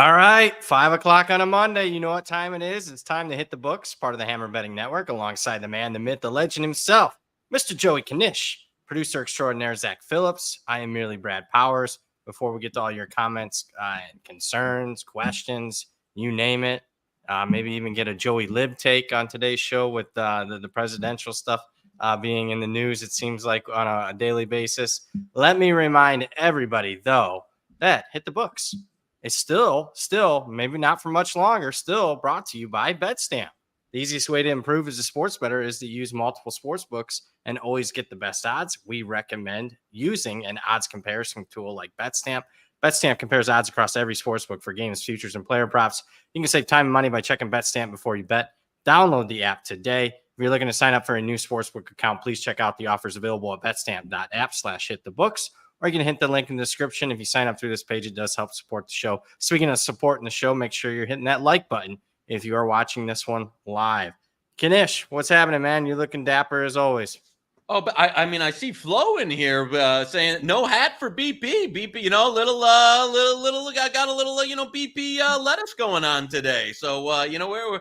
All right, 5 o'clock on a Monday. You know what time it is. It's time to hit the books, part of the Hammer Betting Network, alongside the man, the myth, the legend himself, Mr. Joey Knish, producer extraordinaire Zach Phillips. I am merely Brad Powers. Before we get to all your comments and concerns, questions, you name it, maybe even get a Joey Lib take on today's show with the presidential stuff being in the news, it seems like on a daily basis. Let me remind everybody, though, that hit the books. It's still, maybe not for much longer, still brought to you by BetStamp. The easiest way to improve as a sports bettor is to use multiple sports books and always get the best odds. We recommend using an odds comparison tool like BetStamp. BetStamp compares odds across every sports book for games, futures, and player props. You can save time and money by checking BetStamp before you bet. Download the app today. If you're looking to sign up for a new sportsbook account, please check out the offers available at betstamp.app/hitthebooks. Or you can hit the link in the description. If you sign up through this page, it does help support the show. Speaking of supporting the show, make sure you're hitting that like button if you are watching this one live. Knish, what's happening, man? You're looking dapper as always. Oh, but I see Flo in here saying no hat for BP. BP, little, I got a little, BP lettuce going on today. So, we're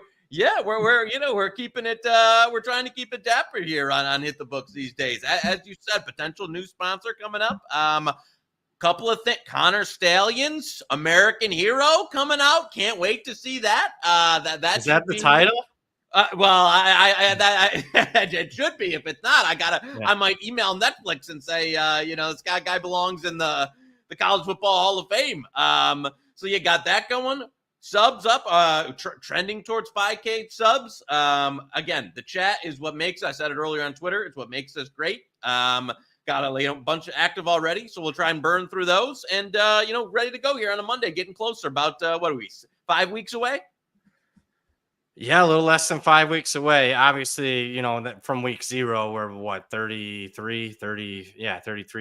keeping it. We're trying to keep it dapper here on Hit the Books these days. As you said, potential new sponsor coming up. Couple of things. Connor Stallions, American Hero coming out. Can't wait to see that. Is that the title? It should be. If it's not, I might email Netflix and say, this guy belongs in the College Football Hall of Fame. So you got that going. Subs up, trending towards 5K subs. Again, the chat is what makes, I said it earlier on Twitter, it's what makes us great. Got a bunch of active already, so we'll try and burn through those. And, ready to go here on a Monday, getting closer. About, 5 weeks away? Yeah, a little less than 5 weeks away. Obviously, that from week 0, we're 33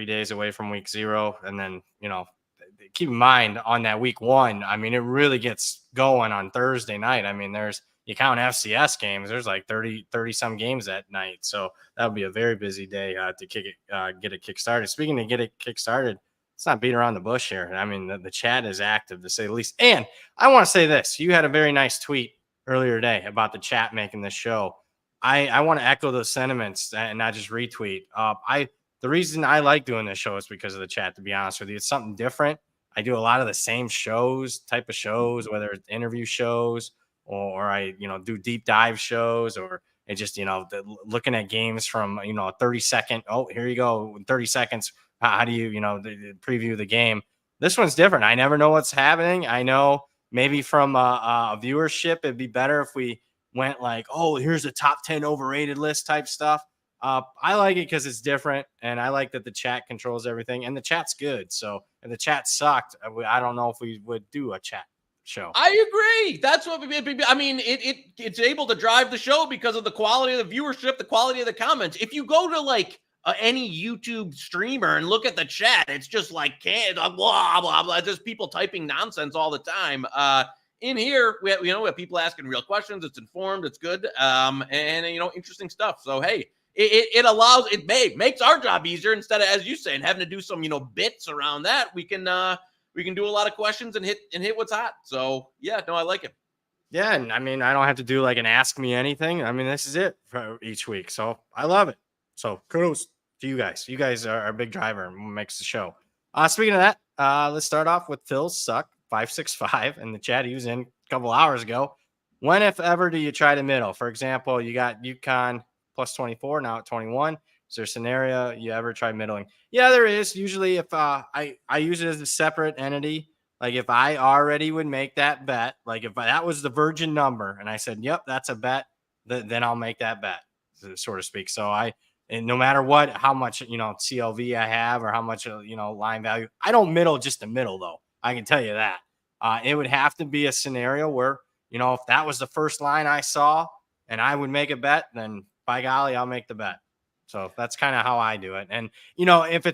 days away from week 0. And then, keep in mind on that week 1, I mean, it really gets going on Thursday night. I mean, you count FCS games, there's like 30 some games that night. So that'll be a very busy day to get it kick started. Speaking of get it kick started, let's not beat around the bush here. I mean, the chat is active to say the least. And I want to say this, you had a very nice tweet earlier today about the chat making this show. I want to echo those sentiments and not just retweet. The reason I like doing this show is because of the chat, to be honest with you. It's something different. I do a lot of the same type of shows, whether it's interview shows or I, do deep dive shows, or it just, looking at games from, a 30-second, oh, here you go, 30 seconds. How do you, preview the game? This one's different. I never know what's happening. I know maybe from a viewership, it'd be better if we went like, oh, here's a top 10 overrated list type stuff. I like it because it's different, and I like that the chat controls everything, and the chat's good. So if the chat sucked, I don't know if we would do a chat show. I agree. That's what it's able to drive the show because of the quality of the viewership, the quality of the comments. If you go to any YouTube streamer and look at the chat, it's just like blah blah blah, just people typing nonsense all the time. In here, we have people asking real questions. It's informed. It's good. And interesting stuff. So hey. It makes our job easier instead of, as you say, and having to do some, bits around that. We can do a lot of questions and hit what's hot. So yeah, no, I like it. Yeah. And I mean, I don't have to do like an ask me anything. I mean, this is it for each week. So I love it. So kudos to you guys. You guys are a big driver and makes the show. Speaking of that, let's start off with Phil Suck 565 in the chat. He was in a couple hours ago. When, if ever, do you try to middle? For example, you got UConn plus 24, now at 21. Is there a scenario you ever try middling? Yeah, there is. Usually if I use it as a separate entity, like if I already would make that bet, like if that was the virgin number and I said, yep, that's a bet, then I'll make that bet, so to speak. So and no matter what, how much, CLV I have or how much, line value, I don't middle just a middle though. I can tell you that. It would have to be a scenario where, if that was the first line I saw and I would make a bet, then by golly, I'll make the bet. So that's kind of how I do it. And, if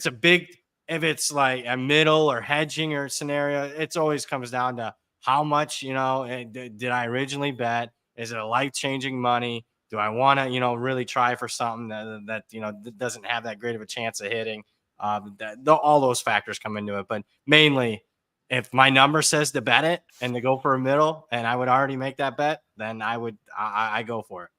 it's like a middle or hedging or scenario, it's always comes down to how much, did I originally bet? Is it a life-changing money? Do I want to, really try for something that doesn't have that great of a chance of hitting? All those factors come into it. But mainly, if my number says to bet it and to go for a middle, and I would already make that bet, then I go for it.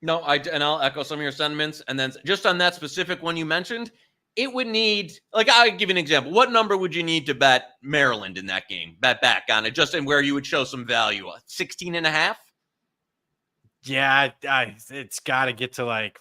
No, and I'll echo some of your sentiments. And then just on that specific one you mentioned, it would need, like, I'll give you an example. What number would you need to bet Maryland in that game? Bet back on it, just in where you would show some value. 16.5? Yeah, it's got to get to like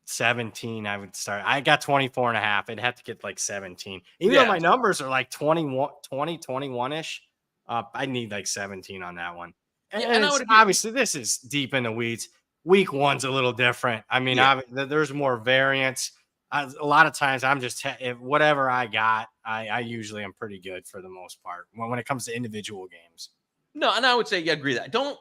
17. I would start. I got 24.5. It'd have to get like 17. Even though my numbers are like 21-ish, I need like 17 on that one. And obviously, this is deep in the weeds. Week 1's a little different. I mean, there's more variance. A lot of times I'm just if whatever I got, I usually am pretty good for the most part when it comes to individual games. No, and I would say, yeah, agree that. Don't.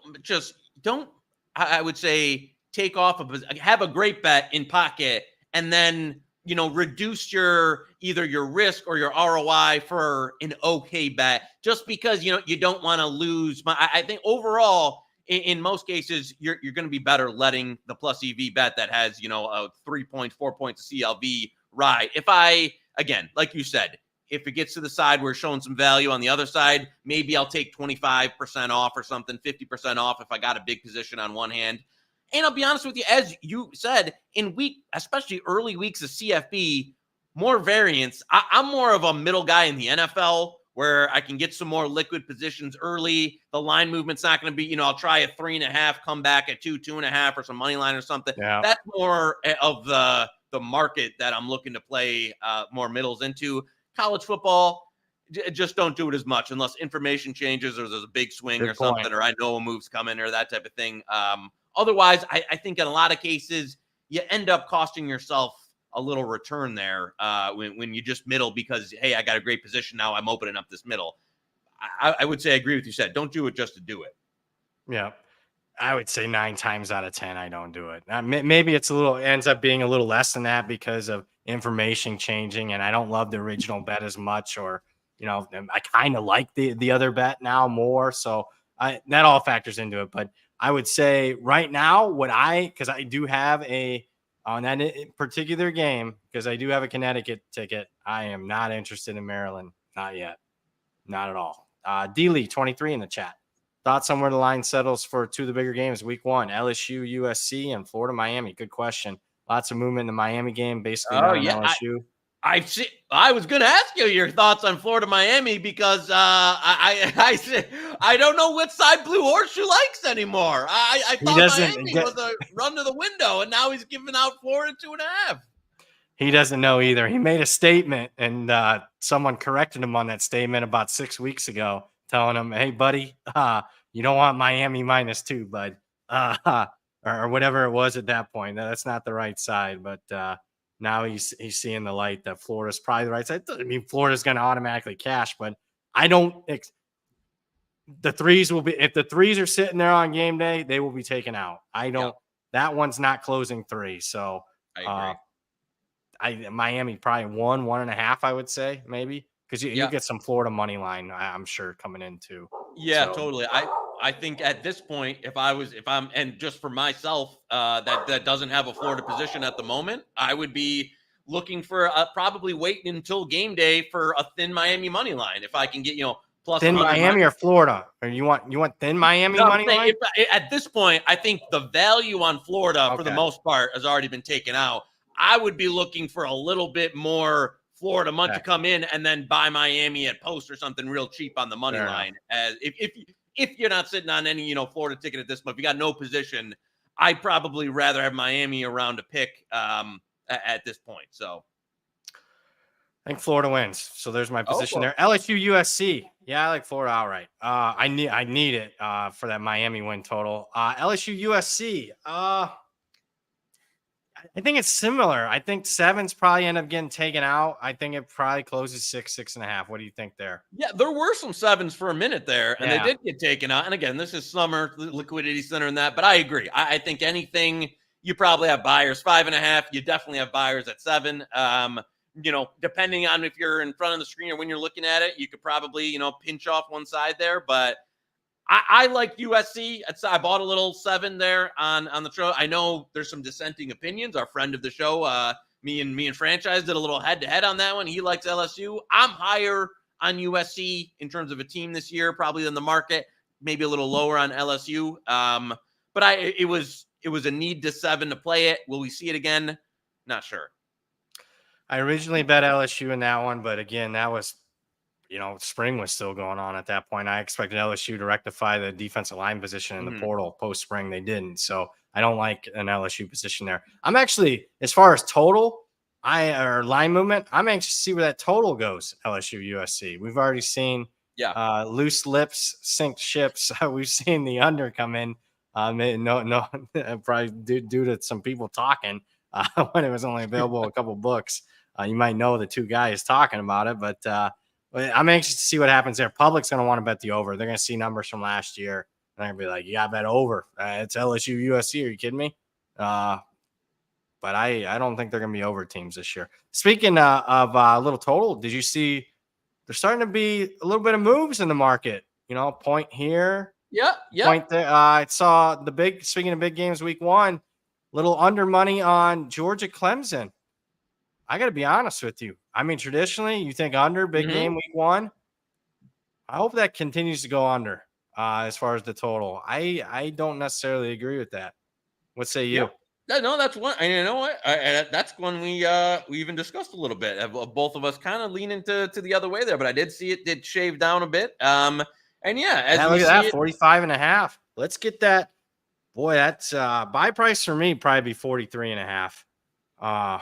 I would say take off have a great bet in pocket, and then reduce either your risk or your ROI for an okay bet, just because you don't want to lose. I think overall, in most cases, you're going to be better letting the plus EV bet that has, a 3 points, 4 points of CLV ride. If again, like you said, if it gets to the side where it's showing some value on the other side, maybe I'll take 25% off or something, 50% off if I got a big position on one hand. And I'll be honest with you, as you said, especially early weeks of CFB, more variance. I'm more of a middle guy in the NFL, where I can get some more liquid positions early. The line movement's not going to be, I'll try a 3.5, come back at 2.5, or some money line or something. Yeah. That's more of the market that I'm looking to play more middles into. College football, just don't do it as much unless information changes or there's a big swing or something, or I know a move's coming or that type of thing. Otherwise, I think in a lot of cases, you end up costing yourself a little return there when you just middle because, hey, I got a great position now, I'm opening up this middle. I would say I agree with you said. Don't do it just to do it. Yeah. I would say 9 times out of 10, I don't do it. Maybe ends up being a little less than that because of information changing, and I don't love the original bet as much, or, I kind of like the other bet now more. So that all factors into it. But I would say right now, because I do have on that particular game, because I do have a Connecticut ticket, I am not interested in Maryland. Not yet. Not at all. D-Lee 23 in the chat. Thoughts on where the line settles for 2 of the bigger games, week 1, LSU, USC, and Florida, Miami. Good question. Lots of movement in the Miami game, basically not on LSU. I was going to ask you your thoughts on Florida, Miami, because I don't know which side Blue Horseshoe likes anymore. I thought Miami was a run to the window, and now he's giving out Florida 2.5. He doesn't know either. He made a statement, and someone corrected him on that statement about 6 weeks ago, telling him, hey, buddy, you don't want Miami -2, bud, or whatever it was at that point. That's not the right side, but now he's seeing the light that Florida's probably the right side. I mean, Florida's going to automatically cash, but I don't the threes will be, if the threes are sitting there on game day, they will be taken out. That one's not closing 3. So I agree. Miami probably 1.5, I would say, maybe. Because you get some Florida money line, I'm sure, coming in too. Yeah, totally. I think at this point, and just for myself, that doesn't have a Florida position at the moment, I would be looking for probably waiting until game day for a thin Miami money line. If I can get, plus thin Miami or Florida, or you want thin Miami money line? At this point, I think the value on Florida for the most part has already been taken out. I would be looking for a little bit more Florida money to come in, and then buy Miami at post or something real cheap on the money line. As if you're not sitting on any Florida ticket at this point, if you got no position, I'd probably rather have Miami around to pick at this point. So I think Florida wins. So there's my position there. LSU USC. Yeah, I like Florida outright. I need it for that Miami win total. LSU USC. I think it's similar. I think 7's probably end up getting taken out. I think it probably closes 6.5. What do you think there? Yeah, there were some 7s for a minute there, and they did get taken out. And again, this is summer, liquidity center and that, but I agree. I think anything, you probably have buyers 5.5. You definitely have buyers at 7. Depending on if you're in front of the screen or when you're looking at it, you could probably, pinch off one side there, but I like USC. I bought a little 7 there on the show. I know there's some dissenting opinions. Our friend of the show, me and Franchise did a little head-to-head on that one. He likes LSU. I'm higher on USC in terms of a team this year, probably than the market, maybe a little lower on LSU. But it was a need to 7 to play it. Will we see it again? Not sure. I originally bet LSU in that one, but again, that was, spring was still going on at that point. I expected LSU to rectify the defensive line position in the portal post spring. They didn't. So I don't like an LSU position there. I'm actually, as far as total, or line movement, I'm anxious to see where that total goes. LSU USC. We've already seen loose lips sink ships. We've seen the under come in. No, probably due to some people talking when it was only available a couple books. You might know the two guys talking about it, but I'm anxious to see what happens there. Public's going to want to bet the over. They're going to see numbers from last year. And they're going to be like, you got to bet over. It's LSU USC. Are you kidding me? But I don't think they're going to be over teams this year. Speaking of a little total, did you see there's starting to be a little bit of moves in the market? Point here. Yeah. Point there. I saw speaking of big games week 1, little under money on Georgia Clemson. I got to be honest with you. I mean, traditionally, you think under big game week 1. I hope that continues to go under as far as the total. I don't necessarily agree with that. What say you? No, that's one. And you know what? That's one we even discussed a little bit. Both of us kind of leaning to the other way there, but I did see it did shave down a bit. And yeah, as look at that, 45.5. Let's get that. Boy, that's buy price for me probably be 43.5.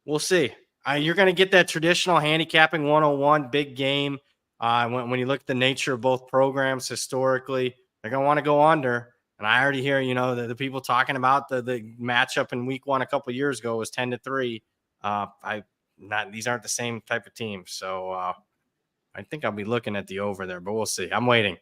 We'll see. You're going to get that traditional handicapping 101 big game. When you look at the nature of both programs historically, they're going to want to go under. And I already hear, the people talking about the matchup in week 1 a couple of years ago was 10-3. These aren't the same type of teams. So I think I'll be looking at the over there, but we'll see. I'm waiting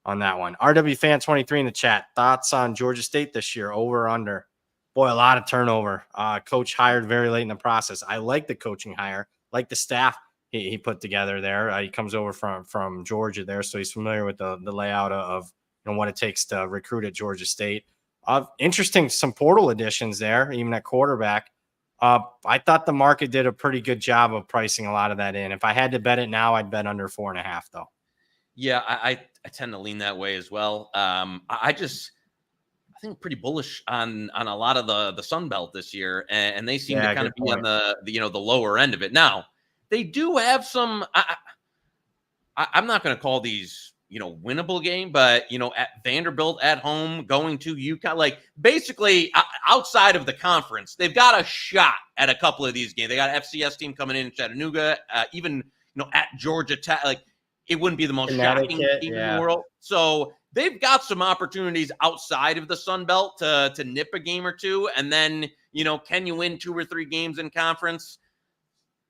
on that one. RW Fan 23 in the chat. Thoughts on Georgia State this year, over or under? Boy, a lot of turnover. Coach hired very late in the process. I like the coaching hire, like the staff he put together there. He comes over from Georgia there, so he's familiar with the layout of what it takes to recruit at Georgia State. Interesting, some portal additions there, even at quarterback. I thought the market did a pretty good job of pricing a lot of that in. If I had to bet it now, I'd bet under 4.5 though. Yeah, I tend to lean that way as well. I think pretty bullish on a lot of the Sun Belt this year, and they seem to kind of be on the lower end of it. Now, they do have some. I'm not going to call these winnable game, but at Vanderbilt at home, going to UConn, like basically outside of the conference, they've got a shot at a couple of these games. They got an FCS team coming in Chattanooga, even at Georgia Tech. Like it wouldn't be the most shocking team in the world. So they've got some opportunities outside of the Sun Belt to nip a game or two, and then can you win 2 or 3 games in conference?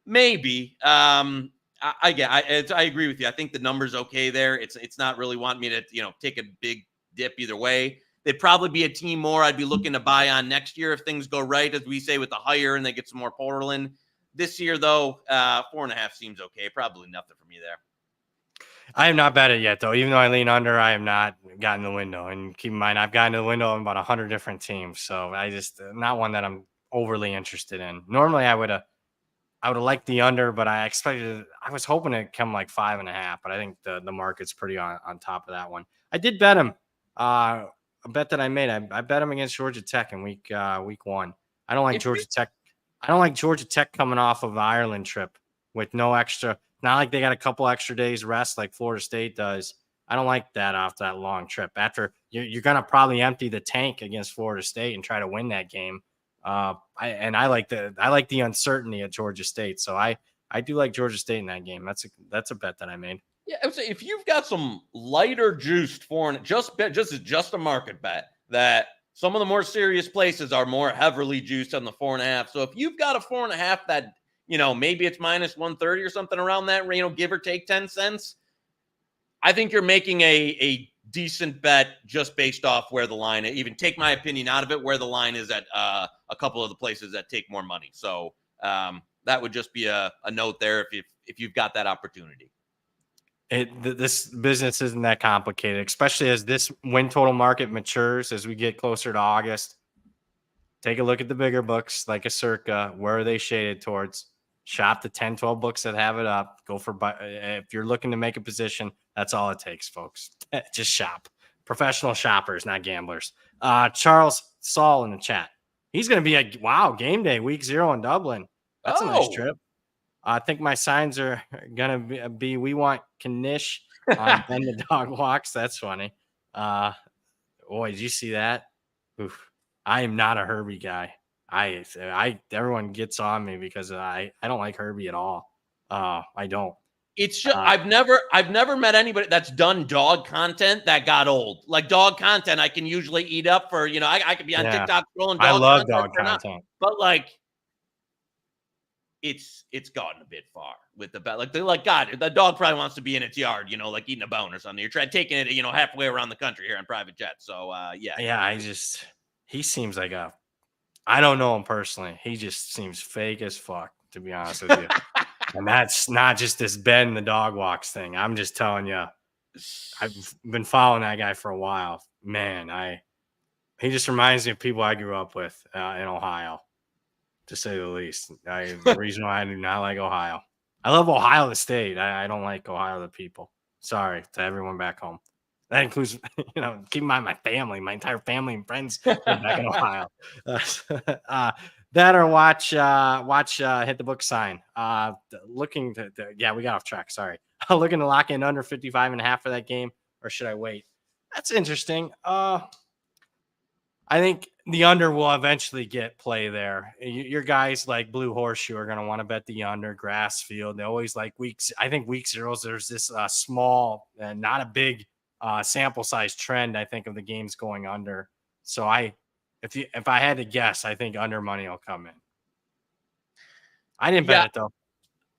Maybe. I agree with you. I think the number's okay there. It's not really wanting me to take a big dip either way. They'd probably be a team more I'd be looking to buy on next year if things go right, as we say, with the hire and they get some more portal in. This year, though, 4.5 seems okay. Probably nothing for me there. I have not bet it yet, though. Even though I lean under, I have not gotten the window. And keep in mind, I've gotten to the window on about 100 different teams. So I just not one that I'm overly interested in. Normally, I would have liked the under, but I was hoping to come like 5.5, but I think the market's pretty on top of that one. I did bet him. A bet that I made. I bet him against Georgia Tech in week 1. I don't like Georgia Tech. I don't like Georgia Tech coming off of the Ireland trip with no extra. Not like they got a couple extra days rest like Florida State does. I don't like that off that long trip. After you're going to probably empty the tank against Florida State and try to win that game. I like the uncertainty at Georgia State. So I do like Georgia State in that game. That's a bet that I made. Yeah, I would say if you've got some lighter juiced just a market bet that some of the more serious places are more heavily juiced on the 4.5. So if you've got a 4.5 that maybe it's minus 130 or something around that, give or take 10 cents. I think you're making a decent bet just based off where the line, even take my opinion out of it, where the line is at a couple of the places that take more money. So that would just be a note there if you've got that opportunity. This business isn't that complicated, especially as this win total market matures as we get closer to August. Take a look at the bigger books like a Circa. Where are they shaded towards? Shop the 10, 12 books that have it up. Go for, if you're looking to make a position, that's all it takes, folks. Just shop. Professional shoppers, not gamblers. Charles Saul in the chat. He's going to be game day, week 0 in Dublin. That's a nice trip. I think my signs are going to be we want Knish on Ben the Dog Walks. That's funny. Boy, did you see that? Oof. I am not a Herbie guy. Everyone gets on me because I don't like Herbie at all. I don't. It's just I've never met anybody that's done dog content that got old. Like dog content, I can usually eat up for, I could be on TikTok scrolling dog. I love dog content, but like it's gotten a bit far with the bet. Like God, the dog probably wants to be in its yard, like eating a bone or something. You're taking it, halfway around the country here on private jet. So yeah. He seems like I don't know him personally. He just seems fake as fuck, to be honest with you. And that's not just this Ben the Dog Walks thing. I'm just telling you, I've been following that guy for a while. Man, he just reminds me of people I grew up with in Ohio, to say the least. The reason why I do not like Ohio. I love Ohio the state. I don't like Ohio the people. Sorry to everyone back home. That includes, keep in mind my family, my entire family and friends live back in Ohio. That or watch Hit the Book Sign. Looking to we got off track. Sorry. Looking to lock in under 55.5 for that game, or should I wait? That's interesting. I think the under will eventually get play there. Your guys like Blue Horseshoe are going to want to bet the under. Grassfield, they always like weeks. I think week 0, there's this small and not a big sample size trend, I think, of the games going under. So if I had to guess, I think under money will come in. I didn't bet it though.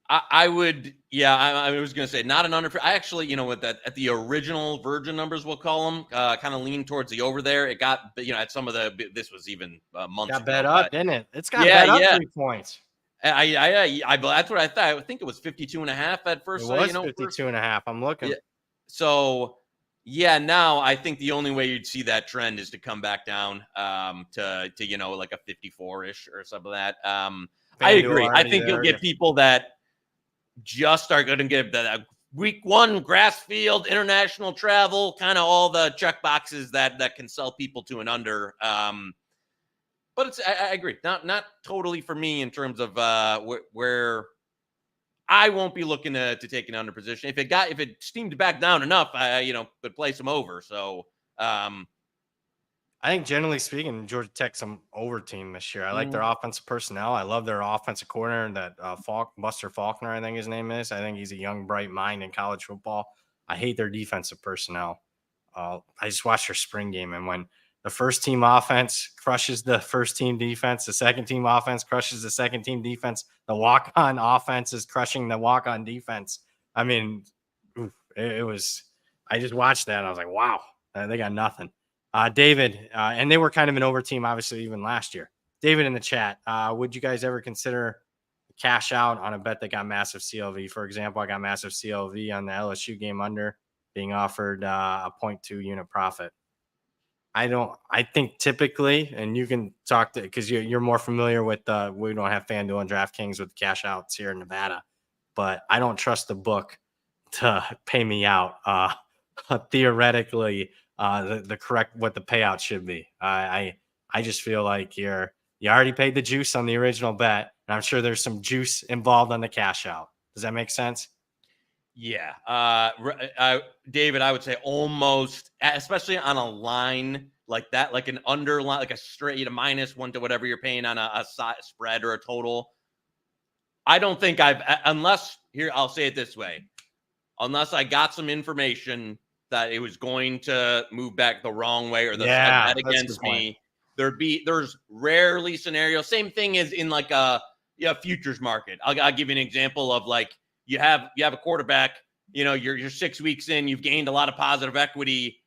I would, I was going to say not an under. I actually, with that at the original Virgin numbers, we'll call them, kind of lean towards the over there. It got, at some of this was even months got ago. Bet up, didn't it? It's got bet up 3 points. That's what I thought. I think it was 52.5 at first. It was 52.5. I'm looking. Yeah. So now I think the only way you'd see that trend is to come back down to like a 54-ish or something like that. I agree. I think you'll get people that just are going to give the week 1 Grassfield, international travel, kind of all the check boxes that can sell people to an under. But I agree, not totally for me in terms of where I won't be looking to take an under position. If it steamed back down enough, could play some over. So I think generally speaking, Georgia Tech's some over team this year. I like their offensive personnel. I love their offensive corner, that Buster Faulkner, I think his name is. I think he's a young, bright mind in college football. I hate their defensive personnel. I just watched their spring game, and when the first team offense crushes the first team defense, the second team offense crushes the second team defense, the walk-on offense is crushing the walk-on defense. I mean, it was – I just watched that, and I was like, wow, they got nothing. David, and they were kind of an over team, obviously, even last year. David in the chat, would you guys ever consider cash out on a bet that got massive CLV? For example, I got massive CLV on the LSU game under, being offered a 0.2 unit profit. I think typically, and you can talk to, because you're more familiar with we don't have FanDuel and DraftKings with cash outs here in Nevada, but I don't trust the book to pay me out theoretically. The correct what the payout should be. I just feel like you already paid the juice on the original bet, and I'm sure there's some juice involved on the cash out. Does that make sense? Yeah. David, I would say almost, especially on a line like that, like an underline, like a straight -1 to whatever you're paying on a spread or a total. I don't think I'll say it this way, unless I got some information that it was going to move back the wrong way or the bet against me, there's rarely scenarios. Same thing as in like a futures market. I'll give you an example of like you have a quarterback, you're 6 weeks in, you've gained a lot of positive equity.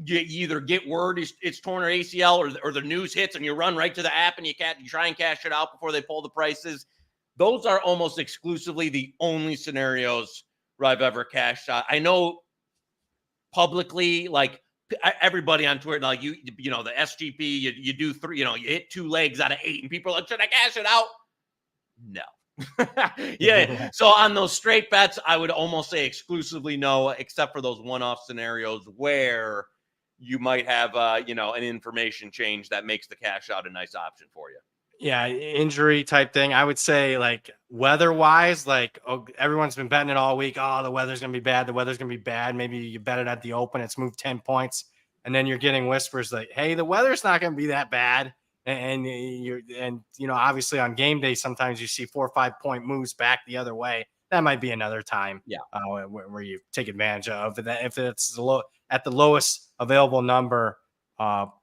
You either get word it's torn or ACL or the news hits and you run right to the app and you try and cash it out before they pull the prices. Those are almost exclusively the only scenarios where I've ever cashed out. I know publicly, like everybody on Twitter, like the SGP, you do 3, you hit 2 legs out of 8, and people are like, should I cash it out? No, Yeah. So on those straight bets, I would almost say exclusively no, except for those one-off scenarios where you might have, an information change that makes the cash out a nice option for you. Yeah, injury type thing. I would say like weather wise, like everyone's been betting it all week. Oh, the weather's gonna be bad. The weather's gonna be bad. Maybe you bet it at the open. It's moved 10 points, and then you're getting whispers like, "Hey, the weather's not gonna be that bad." And obviously on game day, sometimes you see 4 or 5 point moves back the other way. That might be another time, Yeah. where you take advantage of that if it's at the lowest available number.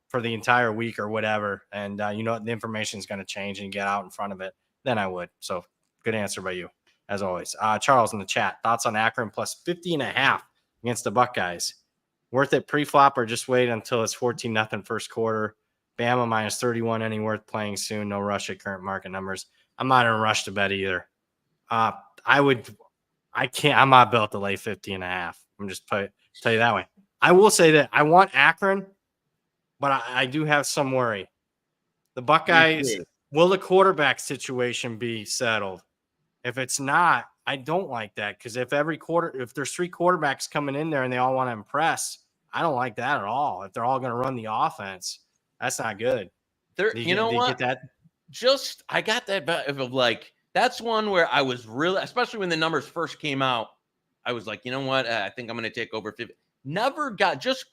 For the entire week or whatever, and the information is going to change and get out in front of it, then I would. So good answer by you, as always. Charles in the chat, thoughts on Akron plus 50.5 against the Buckeyes? Worth it pre-flop or just wait until it's 14-0 first quarter? Bama minus 31, any worth playing soon? No rush at current market numbers. I'm not in a rush to bet either. I'm not built to lay 50.5. I'm just tell you that way. I will say that I want Akron, but I do have some worry. The Buckeyes, will the quarterback situation be settled? If it's not, I don't like that, because if there's 3 quarterbacks coming in there and they all want to impress, I don't like that at all. If they're all going to run the offense, that's not good. What? Get that? I got that of like, that's one where I was really, especially when the numbers first came out, I was like, you know what? I think I'm going to take over 50.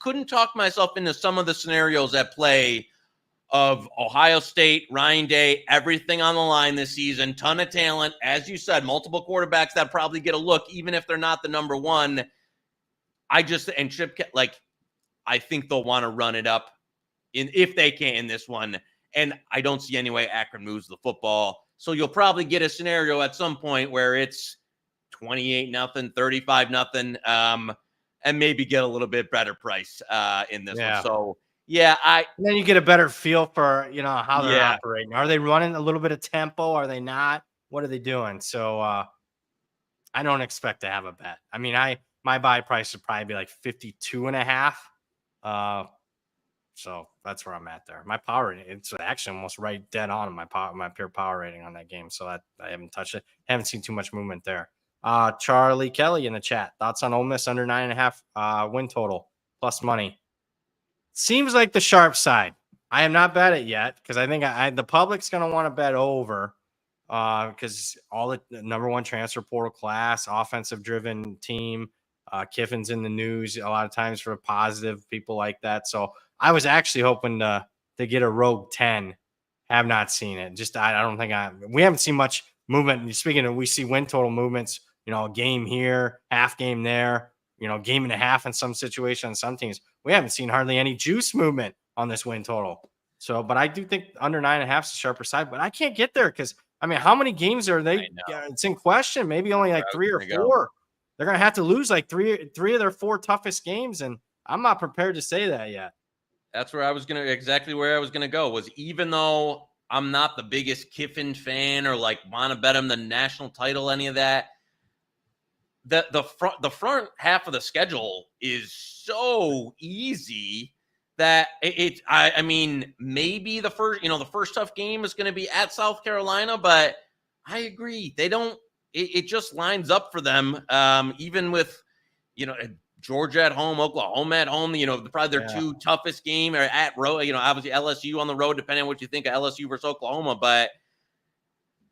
Couldn't talk myself into some of the scenarios at play of Ohio State, Ryan Day, everything on the line this season, ton of talent. As you said, multiple quarterbacks that probably get a look, even if they're not the number one. I think they'll want to run it up if they can in this one. And I don't see any way Akron moves the football. So you'll probably get a scenario at some point where it's 28-0, 35-0. And maybe get a little bit better price in this one. So, yeah. And then you get a better feel for, how they're operating. Are they running a little bit of tempo? Are they not? What are they doing? So I don't expect to have a bet. I mean, my buy price would probably be like 52.5. So that's where I'm at there. My power rating, it's actually almost right dead on my pure power rating on that game. So that I haven't touched it. Haven't seen too much movement there. Charlie Kelly in the chat. Thoughts on Ole Miss under 9.5 win total plus money? Seems like the sharp side. I have not bet it yet because I think the public's going to want to bet over because all the number one transfer portal class, offensive driven team. Kiffin's in the news a lot of times for positive people like that. So I was actually hoping to get a rogue 10. Have not seen it. Just I don't think we haven't seen much movement. Speaking of, we see win total movements. A game here, half game there. Game and a half in some situations. Some teams we haven't seen hardly any juice movement on this win total. So, but I do think under 9.5 is the sharper side. But I can't get there because how many games are they? It's in question. Maybe only like 3 or 4. They're going to have to lose like three of their 4 toughest games, and I'm not prepared to say that yet. That's where I was going to go was, even though I'm not the biggest Kiffin fan or like want to bet him the national title, any of that, the front half of the schedule is so easy that I mean, maybe the first tough game is going to be at South Carolina, but I agree. They don't, it just lines up for them. Even with, Georgia at home, Oklahoma at home, probably their 2 toughest game are at road, obviously LSU on the road, depending on what you think of LSU versus Oklahoma, but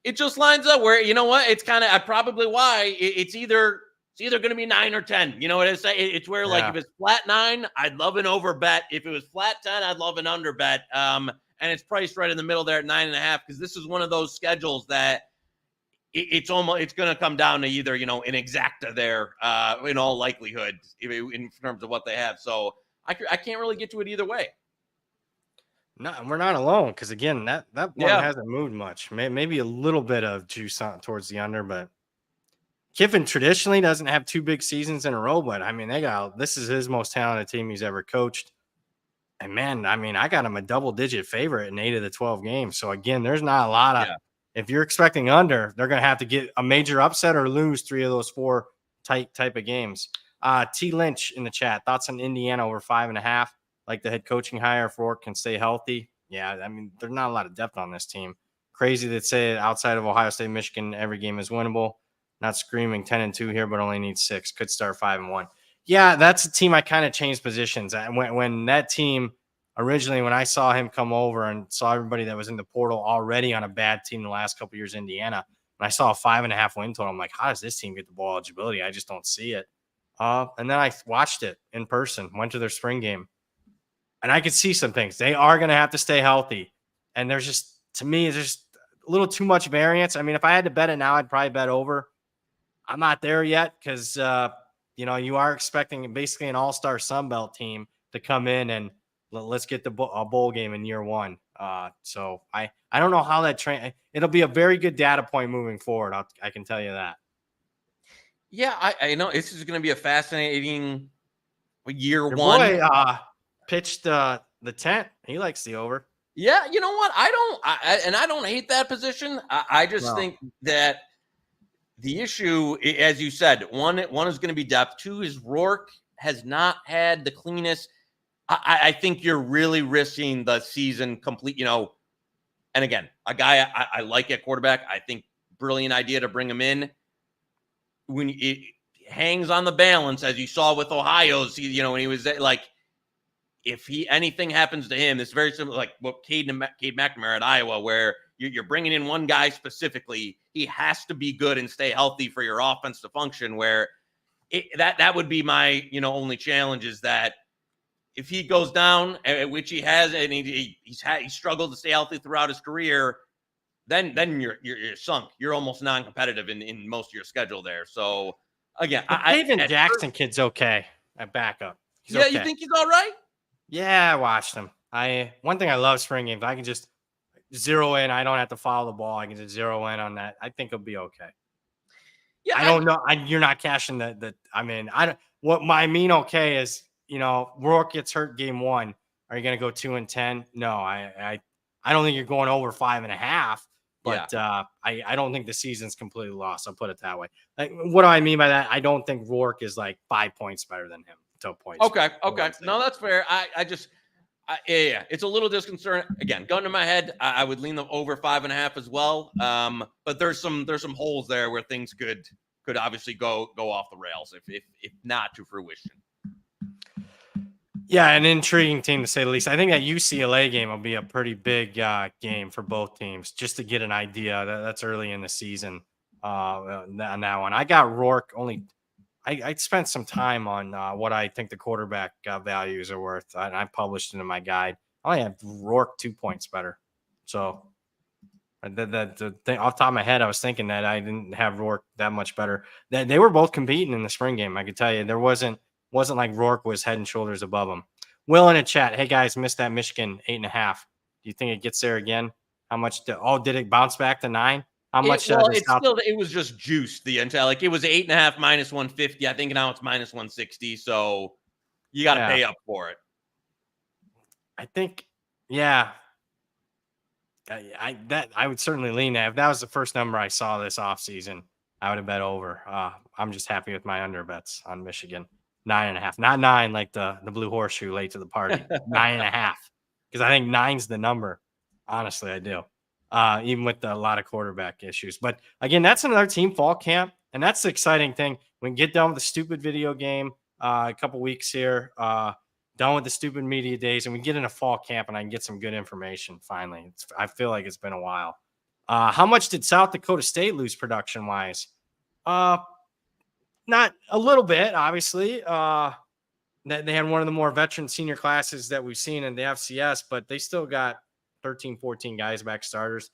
it just lines up where, it's kind of probably why it's either going to be 9 or 10. You know what I say? It's where like if it's flat 9, I'd love an over bet. If it was flat 10, I'd love an under bet. And it's priced right in the middle there at 9.5, because this is one of those schedules that it's going to come down to either, an exacta there in all likelihood in terms of what they have. So I can't really get to it either way. No, we're not alone, because again, that one hasn't moved much. Maybe a little bit of juice towards the under, but Kiffin traditionally doesn't have 2 big seasons in a row. But I mean, this is his most talented team he's ever coached, and man, I mean, I got him a double-digit favorite in 8 of the 12 games. So again, there's not a lot of. If you're expecting under, they're going to have to get a major upset or lose 3 of those 4 type of games. T Lynch in the chat. Thoughts on Indiana over 5.5? Like the head coaching hire for can stay healthy. Yeah, I mean, there's not a lot of depth on this team. crazy that say outside of Ohio State, Michigan, every game is winnable. Not screaming 10-2 here, but only needs 6. Could start 5-1. Yeah, that's a team I kind of changed positions. When that team originally, when I saw him come over and saw everybody that was in the portal already on a bad team the last couple of years, Indiana, and I saw a 5.5 win total, I'm like, how does this team get the bowl eligibility? I just don't see it. And then I watched it in person, went to their spring game, and I could see some things. They are going to have to stay healthy. And there's just, to me, there's just a little too much variance. I mean, if I had to bet it now, I'd probably bet over. I'm not there yet because, you are expecting basically an all-star Sun Belt team to come in and let's get a bowl game in year one. So I don't know how that it'll be a very good data point moving forward. I can tell you that. Yeah, I know this is going to be a fascinating year Your one. boy pitched the tent. He likes the over. Yeah, you know what? I don't hate that position. I just think that the issue, as you said, one is going to be depth. 2 is Rourke has not had the cleanest. I think you're really risking the season complete, And again, a guy I like at quarterback. I think brilliant idea to bring him in. When it hangs on the balance, as you saw with Ohio's, when he was like, if anything happens to him, it's very similar, like what Cade McNamara at Iowa, where you're bringing in one guy specifically. He has to be good and stay healthy for your offense to function. Where that would be my only challenge is that if he goes down, which he has, and he struggled to stay healthy throughout his career, then you're sunk. You're almost non-competitive in most of your schedule there. So again, David Jackson kid's okay at backup. He's okay. You think he's all right? Yeah, I watched him. One thing I love spring games, I can just zero in. I don't have to follow the ball. I can just zero in on that. I think he'll be okay. Yeah, I don't know. You're not cashing the. I mean, I don't. What I mean, okay, is Rourke gets hurt game 1. Are you going to go 2-10? No, I don't think you're going over 5.5. But I don't think the season's completely lost. I'll put it that way. Like, what do I mean by that? I don't think Rourke is like 5 points better than him. Points. Okay. No, that's fair. I just, it's a little disconcerting. Again, gun to my head, I would lean them over 5.5 as well. But there's some holes there where things could obviously go off the rails if not to fruition. Yeah, an intriguing team to say the least. I think that UCLA game will be a pretty big game for both teams, just to get an idea. That's early in the season on that one. I got Rourke only. I spent some time on what I think the quarterback values are worth. I published it in my guide. I only have Rourke 2 points better. So the thing off the top of my head, I was thinking that I didn't have Rourke that much better. They were both competing in the spring game. I could tell you there wasn't like Rourke was head and shoulders above him. Will in a chat, hey guys, missed that Michigan 8.5. Do you think it gets there again? How much? Did it bounce back to 9? How much? It was just juiced the entire. Like it was 8.5 minus 150. I think now it's minus 160. So you got to pay up for it. I think, yeah. I would certainly lean that. If that was the first number I saw this offseason, I would have bet over. I'm just happy with my under bets on Michigan. 9.5, not 9 like the blue horseshoe late to the party. 9.5, because I think 9's the number. Honestly, I do. Even with a lot of quarterback issues. But again, that's another team fall camp. And that's the exciting thing. We can get done with the stupid video game a couple weeks here, done with the stupid media days, and we get in a fall camp and I can get some good information finally. I feel like it's been a while. How much did South Dakota State lose production wise? Not a little bit, obviously. They had one of the more veteran senior classes that we've seen in the FCS, but they still got 13, 14 guys back starters.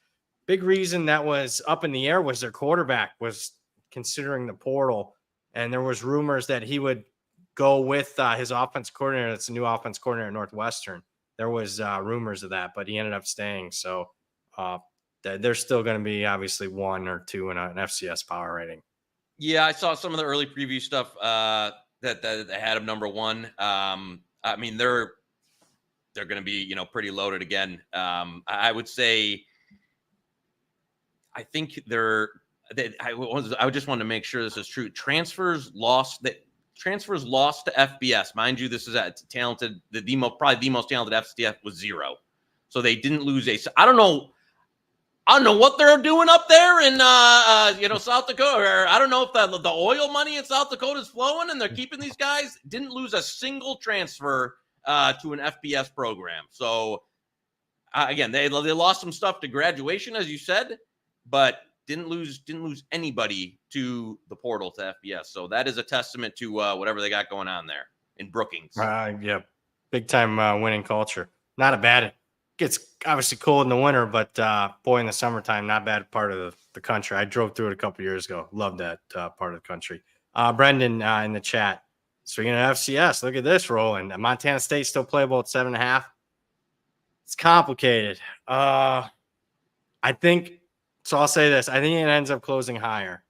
Big reason that was up in the air was their quarterback was considering the portal. And there was rumors that he would go with his offense coordinator. That's a new offense coordinator at Northwestern. There was rumors of that, but he ended up staying. So they're still going to be obviously 1 or 2 in an FCS power rating. Yeah, I saw some of the early preview stuff that they had him number 1. I mean, they're going to be, pretty loaded again. I would say, I think I just wanted to make sure this is true. Transfers lost to FBS. Mind you, this is a talented, probably the most talented FCS was 0. So they didn't lose I don't know. I don't know what they're doing up there in South Dakota. Or I don't know if the oil money in South Dakota is flowing and they're keeping these guys. Didn't lose a single transfer to an FBS program. So again, they lost some stuff to graduation, as you said, but didn't lose anybody to the portal to FBS. So that is a testament to whatever they got going on there in Brookings. Yeah, big time winning culture. Not a bad. Gets obviously cold in the winter, but boy, in the summertime, not bad part of the country. I drove through it a couple years ago. Love that part of the country. Brendan in the chat. Speaking of FCS, look at this rolling. Montana State still playable at 7.5. It's complicated. I think so. I'll say this. I think it ends up closing higher,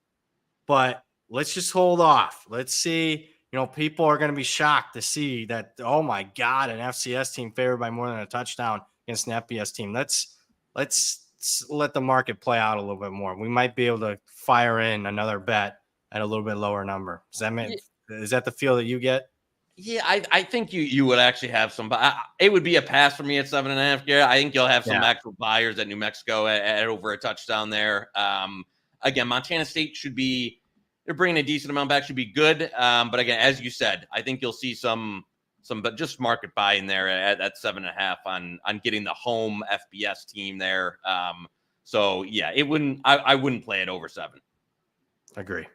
but let's just hold off. Let's see. People are going to be shocked to see that. Oh my God, an FCS team favored by more than a touchdown against an FBS team. Let's let the market play out a little bit more. We might be able to fire in another bet at a little bit lower number. Does that mean? Is that the feel that you get? Yeah, I think you would actually have some. It would be a pass for me at 7.5. Yeah, I think you'll have some actual buyers at New Mexico at over a touchdown there. Again, Montana State they're bringing a decent amount back, should be good. But again, as you said, I think you'll see some, but just market buy in there at 7.5 on getting the home FBS team there. So yeah, I wouldn't play it over 7. Agree.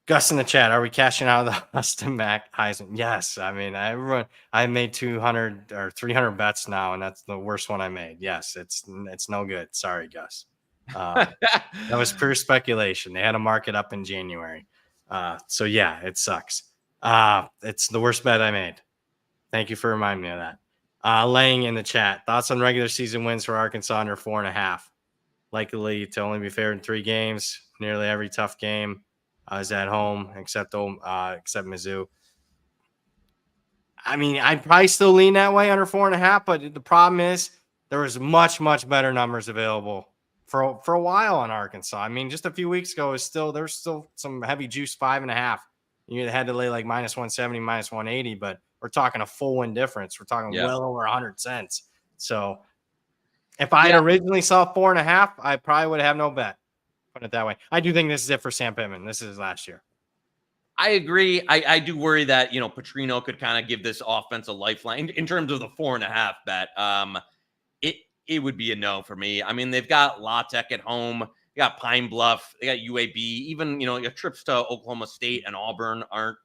Gus in the chat, are we cashing out of the Austin Mack Heisman? Yes. I mean, I made 200 or 300 bets now, and that's the worst one I made. Yes, it's no good. Sorry, Gus. That was pure speculation. They had a market up in January. So yeah, it sucks. It's the worst bet I made. Thank you for reminding me of that. Laying in the chat, thoughts on regular season wins for Arkansas under 4.5. Likely to only be favored in 3 games. Nearly every tough game is at home, except Mizzou. I mean, I'd probably still lean that way under 4.5, but the problem is there was much, much better numbers available for a while on Arkansas. I mean, just a few weeks ago, there's still some heavy juice 5.5. You had to lay like minus 170, minus 180, but we're talking a full win difference. We're talking well over 100 cents. So if I had originally saw 4.5, I probably would have no bet. Put it that way. I do think this is it for Sam Pittman. This is last year. I agree. I do worry that, Petrino could kind of give this offense a lifeline in terms of the 4.5 bet. It would be a no for me. I mean, they've got La Tech at home. They got Pine Bluff. They got UAB. Even, trips to Oklahoma State and Auburn aren't,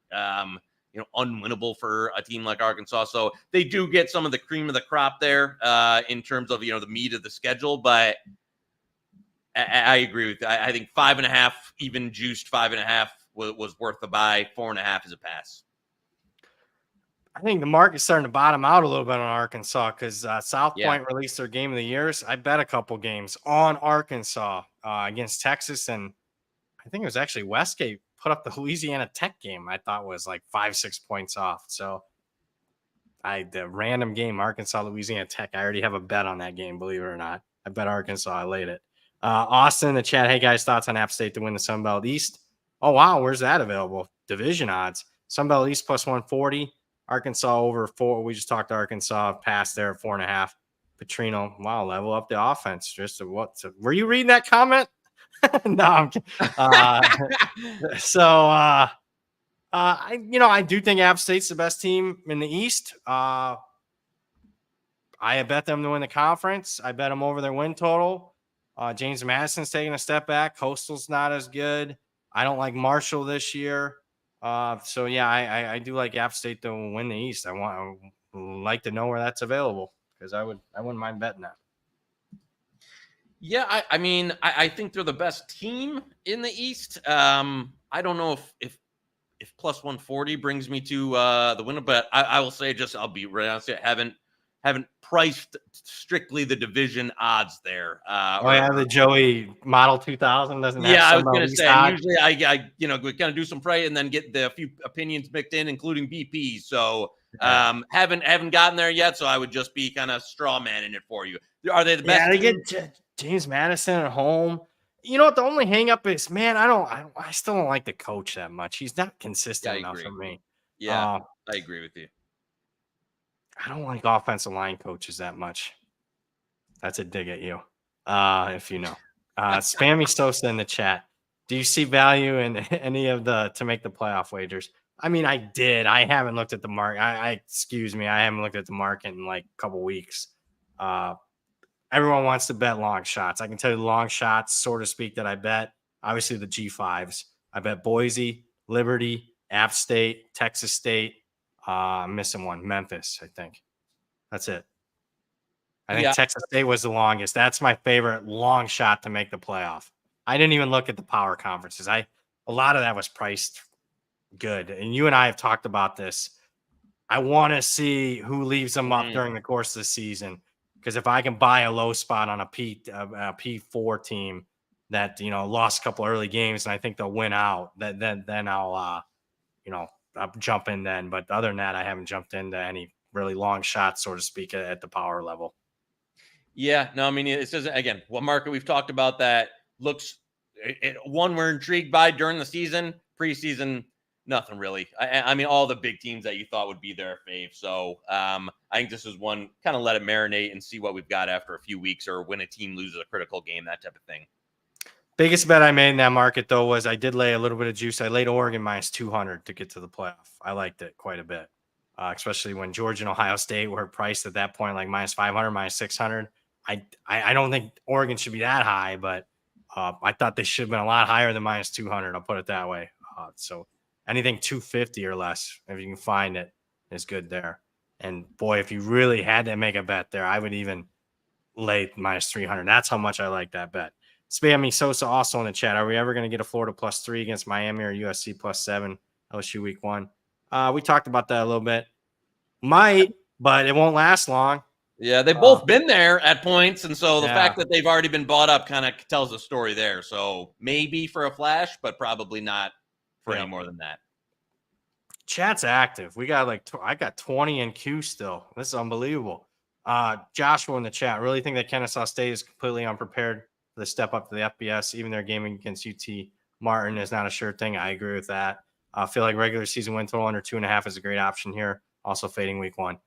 unwinnable for a team like Arkansas. So they do get some of the cream of the crop there in terms of, the meat of the schedule. But I agree with you. I think 5.5, even juiced 5.5 was worth the buy. 4.5 is a pass. I think the market's starting to bottom out a little bit on Arkansas because South Point released their game of the years. I bet a couple games on Arkansas against Texas, and I think it was actually Westgate put up the Louisiana Tech game. I thought was like 5-6 points off. So the random game, Arkansas, Louisiana Tech. I already have a bet on that game, believe it or not. I bet Arkansas. I laid it. Austin in the chat. Hey guys, thoughts on App State to win the Sun Belt East? Oh wow, where's that available? Division odds. Sun Belt East plus 140. Arkansas over 4. We just talked to Arkansas past there at 4.5. Petrino, wow, level up the offense. Just were you reading that comment? No, I'm kidding. I do think App State's the best team in the East. I bet them to win the conference. I bet them over their win total. James Madison's taking a step back. Coastal's not as good. I don't like Marshall this year. I do like App State to win the East. I like to know where that's available because I wouldn't mind betting that. Yeah, I think they're the best team in the East. I don't know if plus 140 brings me to the winner, but I will say I'll be right honest. I haven't priced strictly the division odds there. The Joey Model 2000 doesn't have I was going to say, usually I we kind of do some price and then get a few opinions mixed in, including BP. So haven't gotten there yet. So I would just be kind of straw manning it for you. Are they the best? Yeah, they get James Madison at home. You know what? The only hang up is, man, I still don't like the coach that much. He's not consistent enough for me. Yeah, I agree with you. I don't like offensive line coaches that much. That's a dig at you. if you know. Spammy Sosa in the chat. Do you see value in any of the to make the playoff wagers? I mean, I did. I haven't looked at the market. Excuse me, I haven't looked at the market in like a couple weeks. Everyone wants to bet long shots. I can tell you the long shots, so to speak, that I bet. Obviously, the G5s. I bet Boise, Liberty, App State, Texas State. I'm missing one. Memphis, I think. That's it. I think Yeah. Texas State was the longest. That's my favorite long shot to make the playoff. I didn't even look at the power conferences. A lot of that was priced good. And you and I have talked about this. I want to see who leaves them up during the course of the season. Because if I can buy a low spot on a P4 team that lost a couple early games and I think they'll win out, then I'll I'll jump in then. But other than that, I haven't jumped into any really long shots, so to speak, at the power level. Yeah, no, I mean, it says again, what market we've talked about that looks one we're intrigued by during the season, preseason, nothing really. I mean, all the big teams that you thought would be their fave. So I think this is one kind of let it marinate and see what we've got after a few weeks or when a team loses a critical game, that type of thing. Biggest bet I made in that market, though, was I did lay a little bit of juice. I laid Oregon minus 200 to get to the playoff. I liked it quite a bit, especially when Georgia and Ohio State were priced at that point like minus 500, minus 600. I don't think Oregon should be that high, but I thought they should have been a lot higher than minus 200. I'll put it that way. So anything 250 or less, if you can find it, is good there. And boy, if you really had to make a bet there, I would even lay minus 300. That's how much I like that bet. Spammy Sosa also in the chat. Are we ever going to get a Florida +3 against Miami or USC +7 LSU week 1? We talked about that a little bit. Might, but it won't last long. Yeah, they've both been there at points, and so the fact that they've already been bought up kind of tells the story there. So maybe for a flash, but probably not for any more than that. Chat's active. We got I got 20 in queue still. This is unbelievable. Joshua in the chat. Really think that Kennesaw State is completely unprepared for the step up to the FBS. Even their game against UT Martin is not a sure thing. I agree with that. I feel like regular season win total under 2.5 is a great option here. Also fading week 1.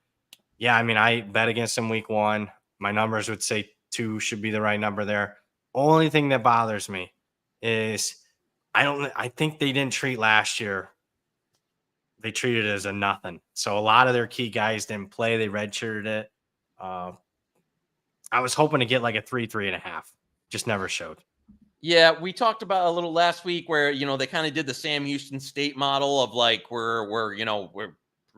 Yeah, I mean, I bet against them week 1. My numbers would say 2 should be the right number there. Only thing that bothers me is I think they didn't treat last year. They treated it as a nothing. So a lot of their key guys didn't play. They redshirted it. I was hoping to get like a 3.5. Just never showed. Yeah, we talked about a little last week where, they kind of did the Sam Houston State model of like we're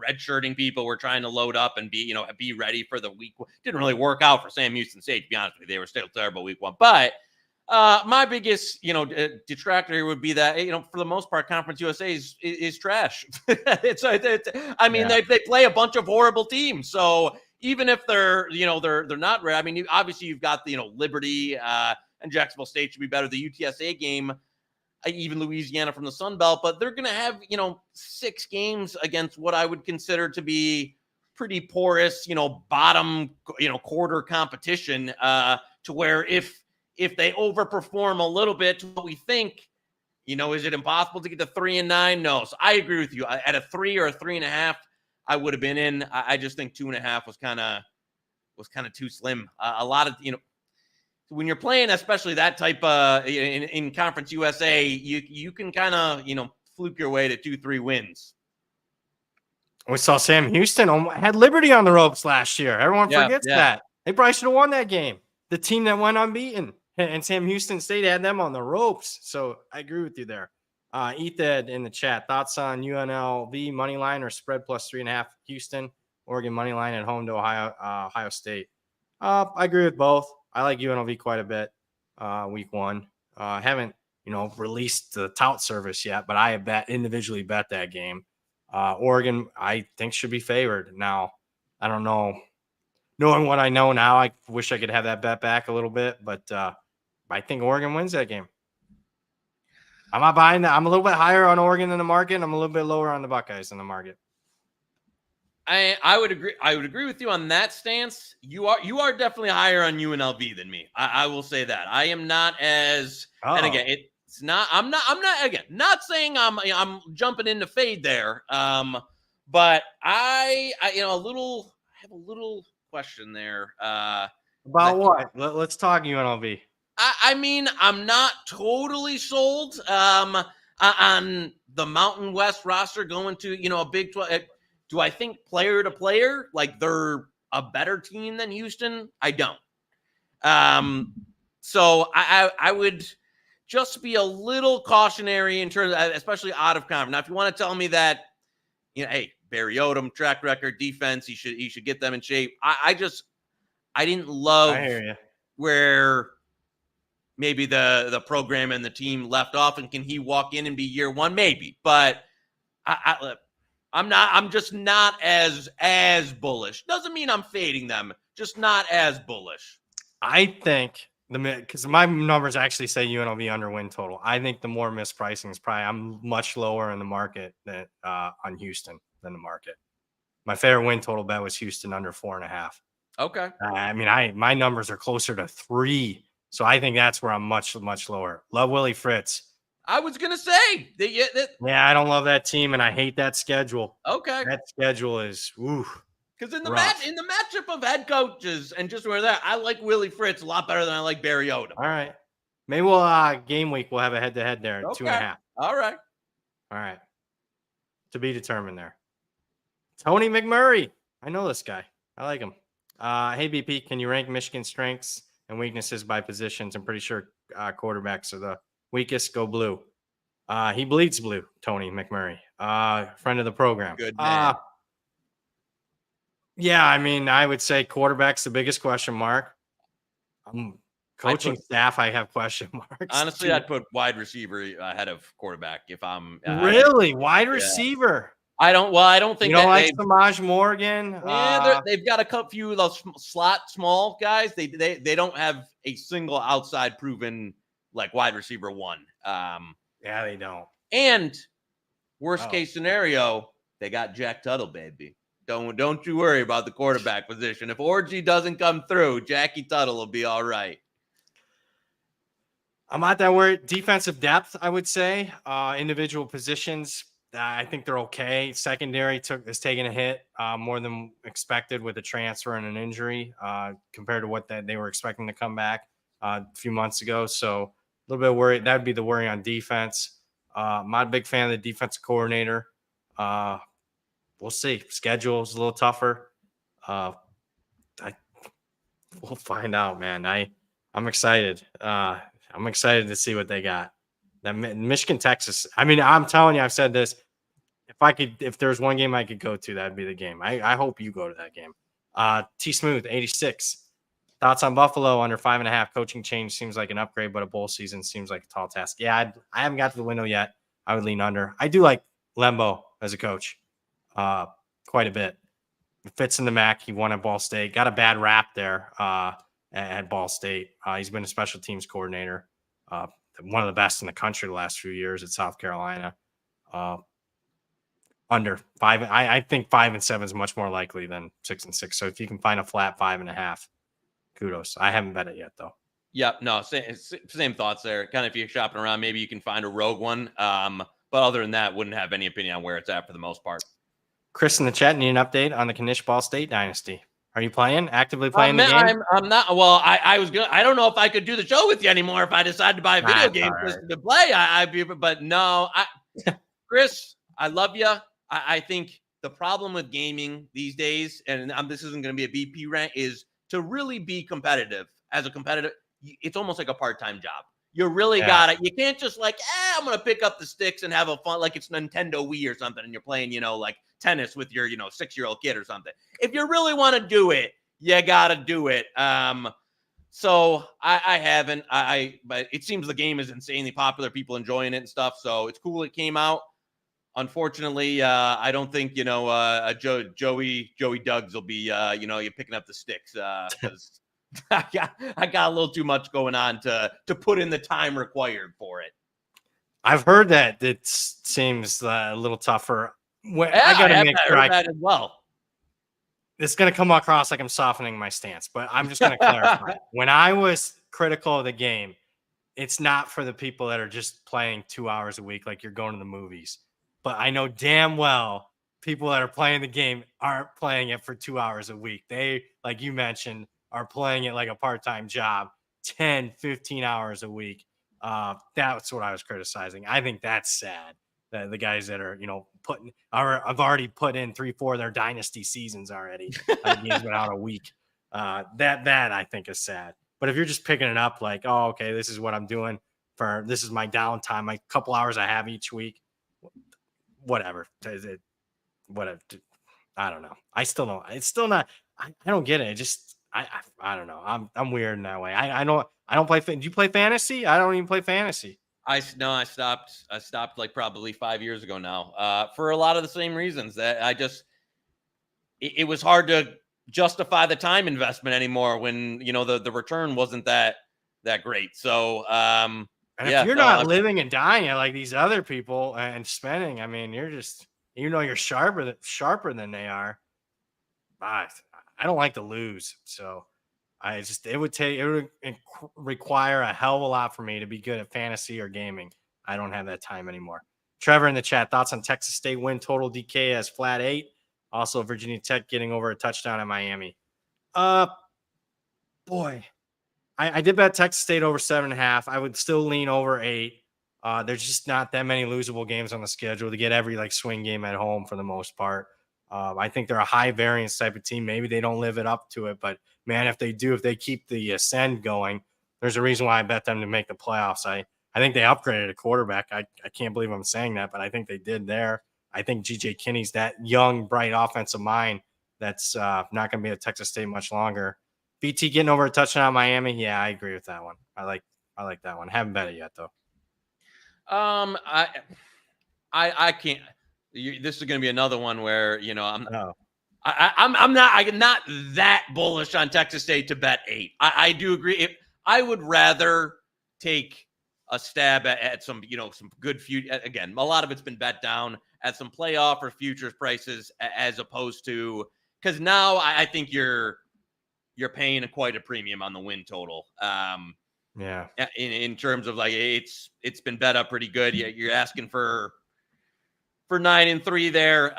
redshirting people. We're trying to load up and be ready for the week. Didn't really work out for Sam Houston State, to be honest with you. They were still terrible week 1. But my biggest, detractor here would be that, for the most part, Conference USA is trash. They play a bunch of horrible teams. So even if they're not ready, I mean, obviously you've got the, Liberty and Jacksonville State should be better. The UTSA game, even Louisiana from the Sun Belt, but they're going to have, 6 games against what I would consider to be pretty porous, bottom, quarter competition to where if they overperform a little bit to what we think, is it impossible to get to 3-9? No. So I agree with you. At a 3 or a 3.5, I would have been in. I just think 2.5 was kind of too slim. A lot of, when you're playing, especially that type in Conference USA, you can kind of, fluke your way to 2-3 wins. We saw Sam Houston had Liberty on the ropes last year. Everyone forgets that. They probably should have won that game. The team that went unbeaten. And Sam Houston State had them on the ropes. So I agree with you there. Ethan in the chat. Thoughts on UNLV money line or spread +3.5 Houston, Oregon money line at home to Ohio State? I agree with both. I like UNLV quite a bit. Week 1. Haven't released the tout service yet, but I have individually bet that game. Oregon, I think, should be favored. Now, I don't know. Knowing what I know now, I wish I could have that bet back a little bit, but I think Oregon wins that game. I'm not buying that. I'm a little bit higher on Oregon in the market, and I'm a little bit lower on the Buckeyes in the market. I would agree. I would agree with you on that stance. You are definitely higher on UNLV than me. I will say that. I am not as. And again, it's not. I'm not. Again, not saying I'm jumping into fade there. But I have a little question there. About what? Let's talk UNLV. I mean, I'm not totally sold on the Mountain West roster going to, a Big 12. Do I think player to player, like they're a better team than Houston? I don't. So I would just be a little cautionary in terms of, especially out of conference. Now, if you want to tell me that, hey, Barry Odom, track record, defense, he should get them in shape. I didn't love I hear you. where maybe the program and the team left off, and can he walk in and be year one? Maybe, but I'm just not as bullish. Doesn't mean I'm fading them, just not as bullish. I think because my numbers actually say UNLV under win total. I think the more mispricing is probably I'm much lower in the market than on Houston than the market. My favorite win total bet was Houston under 4.5. Okay. I mean, my numbers are closer to 3. So I think that's where I'm much lower. Love Willie Fritz. I was gonna say that. Yeah, I don't love that team, and I hate that schedule. Okay. That schedule is because in the rough. in the matchup of head coaches and just where that, I like Willie Fritz a lot better than I like Barry Odom. All right, maybe we'll game week we'll have a head to head there. Okay. 2.5. All right. To be determined there. Tony McMurray. I know this guy. I like him. Hey BP, can you rank Michigan's strengths and weaknesses by positions? I'm pretty sure quarterbacks are the weakest. Go blue. He bleeds blue, Tony McMurray. Friend of the program. Good man. Yeah, I mean, I would say quarterback's the biggest question mark. Coaching staff, I have question marks. Honestly, I'd put wide receiver ahead of quarterback if I'm really wide receiver. I don't think you don't like Samaj Morgan. Yeah, they've got a few of those slot small guys. They don't have a single outside proven like wide receiver one. Yeah, they don't. And worst case scenario, they got Jack Tuttle, baby. Don't you worry about the quarterback position. If Orgy doesn't come through, Jackie Tuttle will be all right. I'm not that worried. Defensive depth, I would say. Individual positions, I think they're okay. Secondary is taking a hit more than expected with a transfer and an injury compared to what they were expecting to come back a few months ago. So a little bit worried. That would be the worry on defense. I'm not a big fan of the defensive coordinator. We'll see. Schedule is a little tougher. We'll find out, man. I'm excited. I'm excited to see what they got. That Michigan, Texas. I mean, I'm telling you, I've said this. If there's one game I could go to, that'd be the game. I hope you go to that game. T Smooth, 86. Thoughts on Buffalo under 5.5? Coaching change seems like an upgrade, but a bowl season seems like a tall task. Yeah, I haven't got to the window yet. I would lean under. I do like Lembo as a coach quite a bit. It fits in the MAC. He won at Ball State. Got a bad rap there at Ball State. He's been a special teams coordinator. One of the best in the country the last few years at South Carolina. Under 5. I think 5 and 7 is much more likely than 6 and 6. So if you can find a flat 5.5, kudos. I haven't bet it yet though. Yep. No, same thoughts there. Kind of if you're shopping around, maybe you can find a rogue one. But other than that, wouldn't have any opinion on where it's at for the most part. Chris in the chat, need an update on the Knish Ball State dynasty. Are you actively playing the game? I'm not. Well, I was good. I don't know if I could do the show with you anymore if I decided to buy a video game to play. But no, Chris, I love you. I think the problem with gaming these days, and this isn't going to be a BP rant, is to really be competitive. As a competitive, it's almost like a part-time job. You really got it. You can't just I'm going to pick up the sticks and have a fun, like it's Nintendo Wii or something, and you're playing, like tennis with your, 6-year-old kid or something. If you really want to do it, you got to do it. So I haven't, but it seems the game is insanely popular. People enjoying it and stuff. So it's cool. It came out. Unfortunately, I don't think, Joey Duggs will be, you're picking up the sticks because I got a little too much going on to put in the time required for it. I've heard that it seems a little tougher. I got to make sure that as well. It's going to come across like I'm softening my stance, but I'm just going to clarify. When I was critical of the game, it's not for the people that are just playing 2 hours a week like you're going to the movies. But I know damn well people that are playing the game aren't playing it for 2 hours a week. They, like you mentioned, are playing it like a part-time job, 10, 15 hours a week. That's what I was criticizing. I think that's sad. The guys that are, I've already put in 3-4 of their dynasty seasons already. The game's been out a week. That I think is sad. But if you're just picking it up like, oh, okay, this is what I'm doing this is my downtime, my couple hours I have each week, whatever. Whatever. I don't know. I still don't. It's still not. I don't get it. It just I don't know. I'm weird in that way. I don't play. Do you play fantasy? I don't even play fantasy. I stopped like probably 5 years ago now. For a lot of the same reasons that it was hard to justify the time investment anymore when the return wasn't that great. So and if you're not living and dying at like these other people and spending, I mean, you're just you're sharper than they are. I don't like to lose, so it would require a hell of a lot for me to be good at fantasy or gaming. I don't have that time anymore. Trevor in the chat, thoughts on Texas State win total DK as flat 8. Also, Virginia Tech getting over a touchdown at Miami. Boy, I did bet Texas State over 7.5. I would still lean over 8. There's just not that many losable games on the schedule to get every like swing game at home for the most part. I think they're a high variance type of team. Maybe they don't live it up to it, but man, if they keep the ascend going, there's a reason why I bet them to make the playoffs. I think they upgraded a quarterback. I can't believe I'm saying that, but I think they did there. I think G.J. Kinney's that young, bright offensive mind that's not going to be at Texas State much longer. BT getting over a touchdown at Miami. Yeah, I agree with that one. I like that one. Haven't bet it yet though. I can't. This is going to be another one where I'm not that bullish on Texas State to bet 8. I do agree. I would rather take a stab at some some good future. Again, a lot of it's been bet down at some playoff or futures prices as opposed to because now I think you're paying quite a premium on the win total. Yeah. In terms of like it's been bet up pretty good. You're asking for 9-3 there.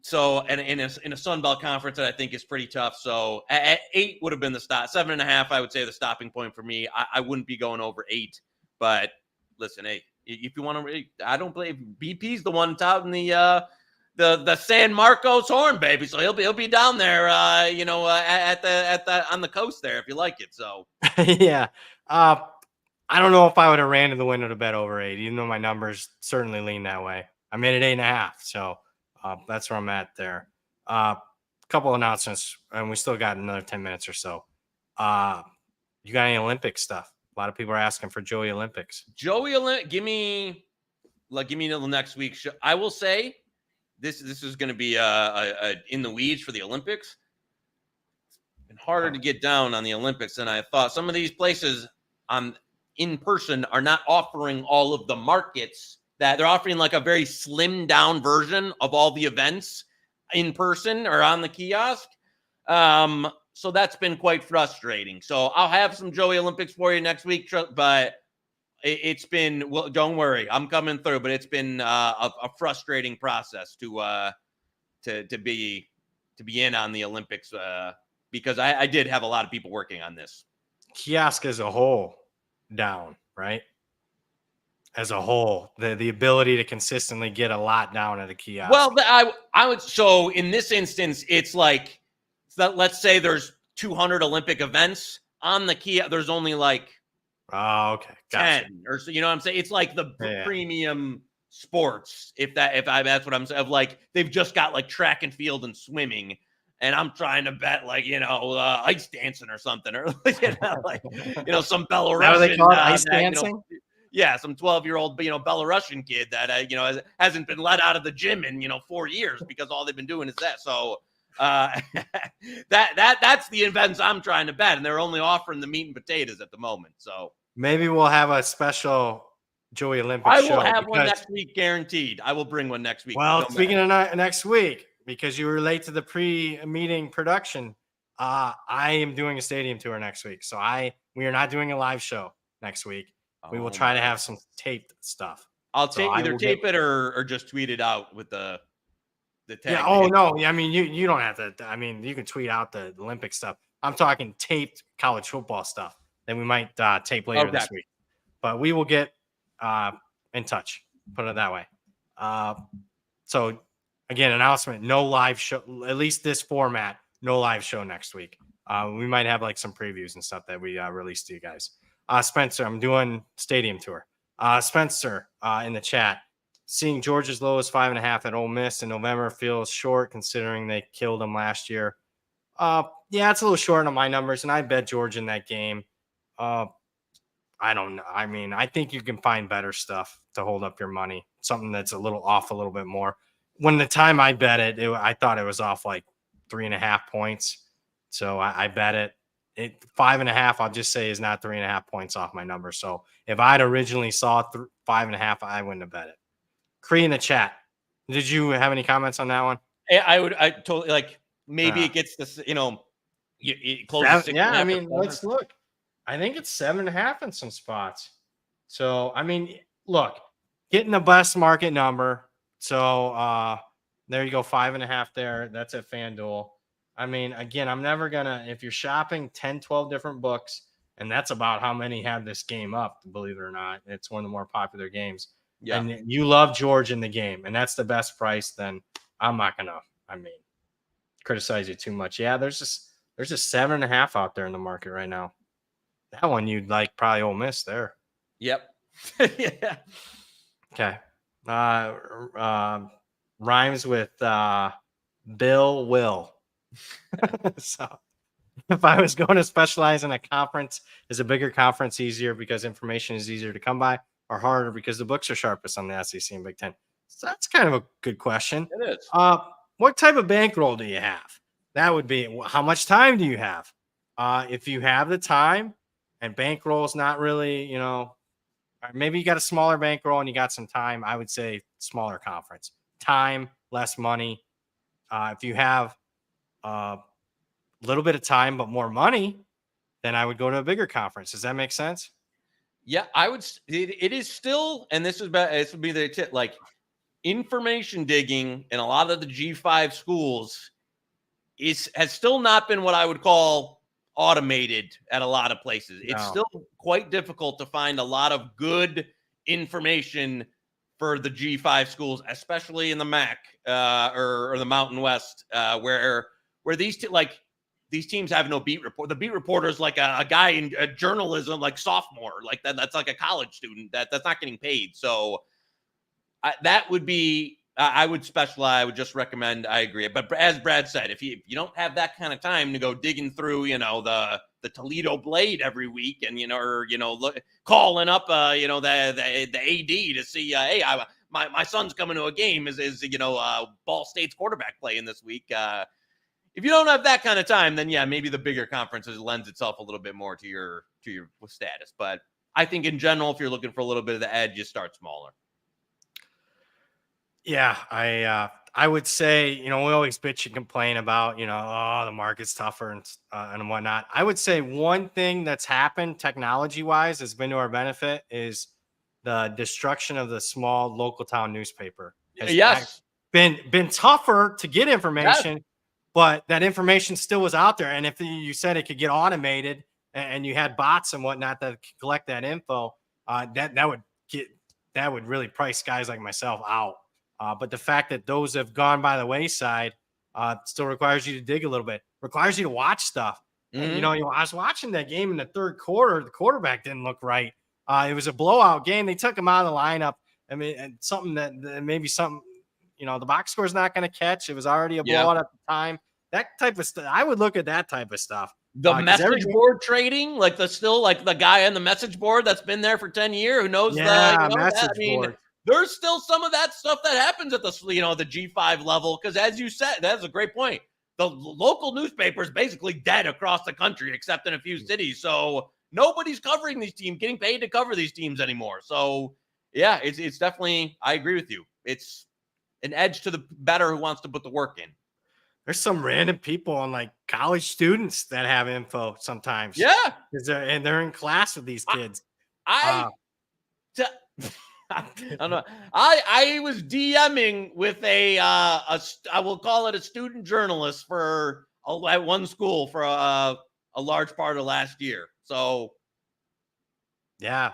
So and in a Sun Belt conference that I think is pretty tough. So at 8 would have been the stop. 7.5, I would say the stopping point for me. I wouldn't be going over 8. But listen, hey, if you want to, I don't believe BP's the one touting the San Marcos horn, baby. So he'll be down there, at the on the coast there if you like it. So yeah. I don't know if I would have ran to the window to bet over 8, even though my numbers certainly lean that way. I made it 8.5, so that's where I'm at there. Couple announcements, and we still got another 10 minutes or so. You got any Olympic stuff? A lot of people are asking for Joey Olympics. Give me the next week. I will say this is going to be in the weeds for the Olympics. It's been harder to get down on the Olympics than I thought. Some of these places in person are not offering all of the markets that they're offering, like a very slimmed down version of all the events in person or on the kiosk. So that's been quite frustrating. So I'll have some Joey Olympics for you next week, but it's been, well, don't worry, I'm coming through, but it's been a frustrating process to be in on the Olympics because I did have a lot of people working on this. Kiosk as a whole down, right? As a whole, the ability to consistently get a lot down at a kiosk. Well, I would. So in this instance, it's like, let's say there's 200 Olympic events on the kiosk. There's only like, okay, gotcha. 10 or so. You know what I'm saying? It's like the premium sports. That's what I'm saying. Of like they've just got like track and field and swimming, and I'm trying to bet like ice dancing or something, or some Belarusian. They call it ice dancing. Yeah, some 12-year-old, Belarusian kid that, hasn't been let out of the gym in, 4 years because all they've been doing is that. So that's the events I'm trying to bet, and they're only offering the meat and potatoes at the moment. So maybe we'll have a special Joey Olympics show. I will have one next week, guaranteed. I will bring one next week. Well, speaking of next week, because you were late to the pre-meeting production, I am doing a stadium tour next week. So we are not doing a live show next week. We will try to have some taped stuff. I'll either tape it or just tweet it out with the tag. Yeah. Oh no. I mean, you don't have to. I mean, you can tweet out the Olympic stuff. I'm talking taped college football stuff that we might tape later this week. But we will get in touch, put it that way. So, again, announcement, no live show, at least this format, no live show next week. We might have like some previews and stuff that we release to you guys. Spencer, I'm doing stadium tour. Spencer in the chat, seeing Georgia's low as 5.5 at Ole Miss in November feels short considering they killed them last year. Yeah, it's a little short on my numbers, and I bet Georgia in that game. I don't know. I mean, I think you can find better stuff to hold up your money, something that's a little off a little bit more. When the time I bet it, I thought it was off like 3.5 points. So I bet it. 5.5, I'll just say, is not 3.5 points off my number. So if I'd originally saw 5.5, I wouldn't have bet it. Cree in the chat, did you have any comments on that one? I totally like. Maybe it gets this. It closes. Yeah, I mean, let's look. I think it's 7.5 in some spots. So I mean, look, getting the best market number. So there you go, 5.5 there. That's at FanDuel. I mean, again, I'm never gonna, if you're shopping 10, 12 different books, and that's about how many have this game up, believe it or not. It's one of the more popular games. Yeah. And you love Georgia in the game, and that's the best price, then I'm not gonna, criticize you too much. Yeah, there's just 7.5 out there in the market right now. That one you'd like probably Ole Miss there. Yep. Yeah. Okay. Rhymes with Bill Will. So if I was going to specialize in a conference, is a bigger conference easier because information is easier to come by, or harder because the books are sharpest on the SEC and Big Ten? So that's kind of a good question. It is. What type of bankroll do you have? That would be, how much time do you have? If you have the time and bankroll is not really, maybe you got a smaller bankroll and you got some time, I would say smaller conference. Time, less money. If you have a little bit of time but more money, then I would go to a bigger conference. Does that make sense? Yeah, I would. It is still, and this would be the tip, like information digging in a lot of the G5 schools has still not been what I would call automated at a lot of places. No. It's still quite difficult to find a lot of good information for the G5 schools, especially in the MAC or the Mountain West, where these teams have no beat report. The beat reporter is like a guy in journalism, like sophomore, like that. That's like a college student that's not getting paid. So that would be, I would specialize. I would just recommend. I agree. But as Brad said, if you don't have that kind of time to go digging through, the Toledo Blade every week, and calling up, the AD to see, hey, my son's coming to a game. Is Ball State's quarterback playing this week? If you don't have that kind of time, then yeah, maybe the bigger conferences lends itself a little bit more to your status. But I think in general, if you're looking for a little bit of the edge, you start smaller. Yeah, I would say, we always bitch and complain about, the market's tougher and whatnot. I would say one thing that's happened technology-wise has been to our benefit is the destruction of the small local town newspaper. Yes. Been tougher to get information, yes, but that information still was out there. And if you said it could get automated and you had bots and whatnot that could collect that info, that would really price guys like myself out. But the fact that those have gone by the wayside still requires you to dig a little bit, requires you to watch stuff. Mm-hmm. I was watching that game in the third quarter. The quarterback didn't look right. It was a blowout game. They took him out of the lineup. I mean, and something that maybe something, the box score is not going to catch. It was already a blowout at the time. That type of stuff. I would look at that type of stuff. The message board trading, like the guy on the message board that's been there for 10 years who knows message board. There's still some of that stuff that happens at the G5 level. Because as you said, that's a great point. The local newspaper is basically dead across the country, except in a few cities. So nobody's covering these teams, getting paid to cover these teams anymore. So yeah, it's definitely, I agree with you. It's an edge to the better who wants to put the work in. There's some random people on like college students that have info sometimes. Yeah. And they're in class with these kids. I don't know. I was DMing with I will call it a student journalist at one school for a large part of last year. So, yeah.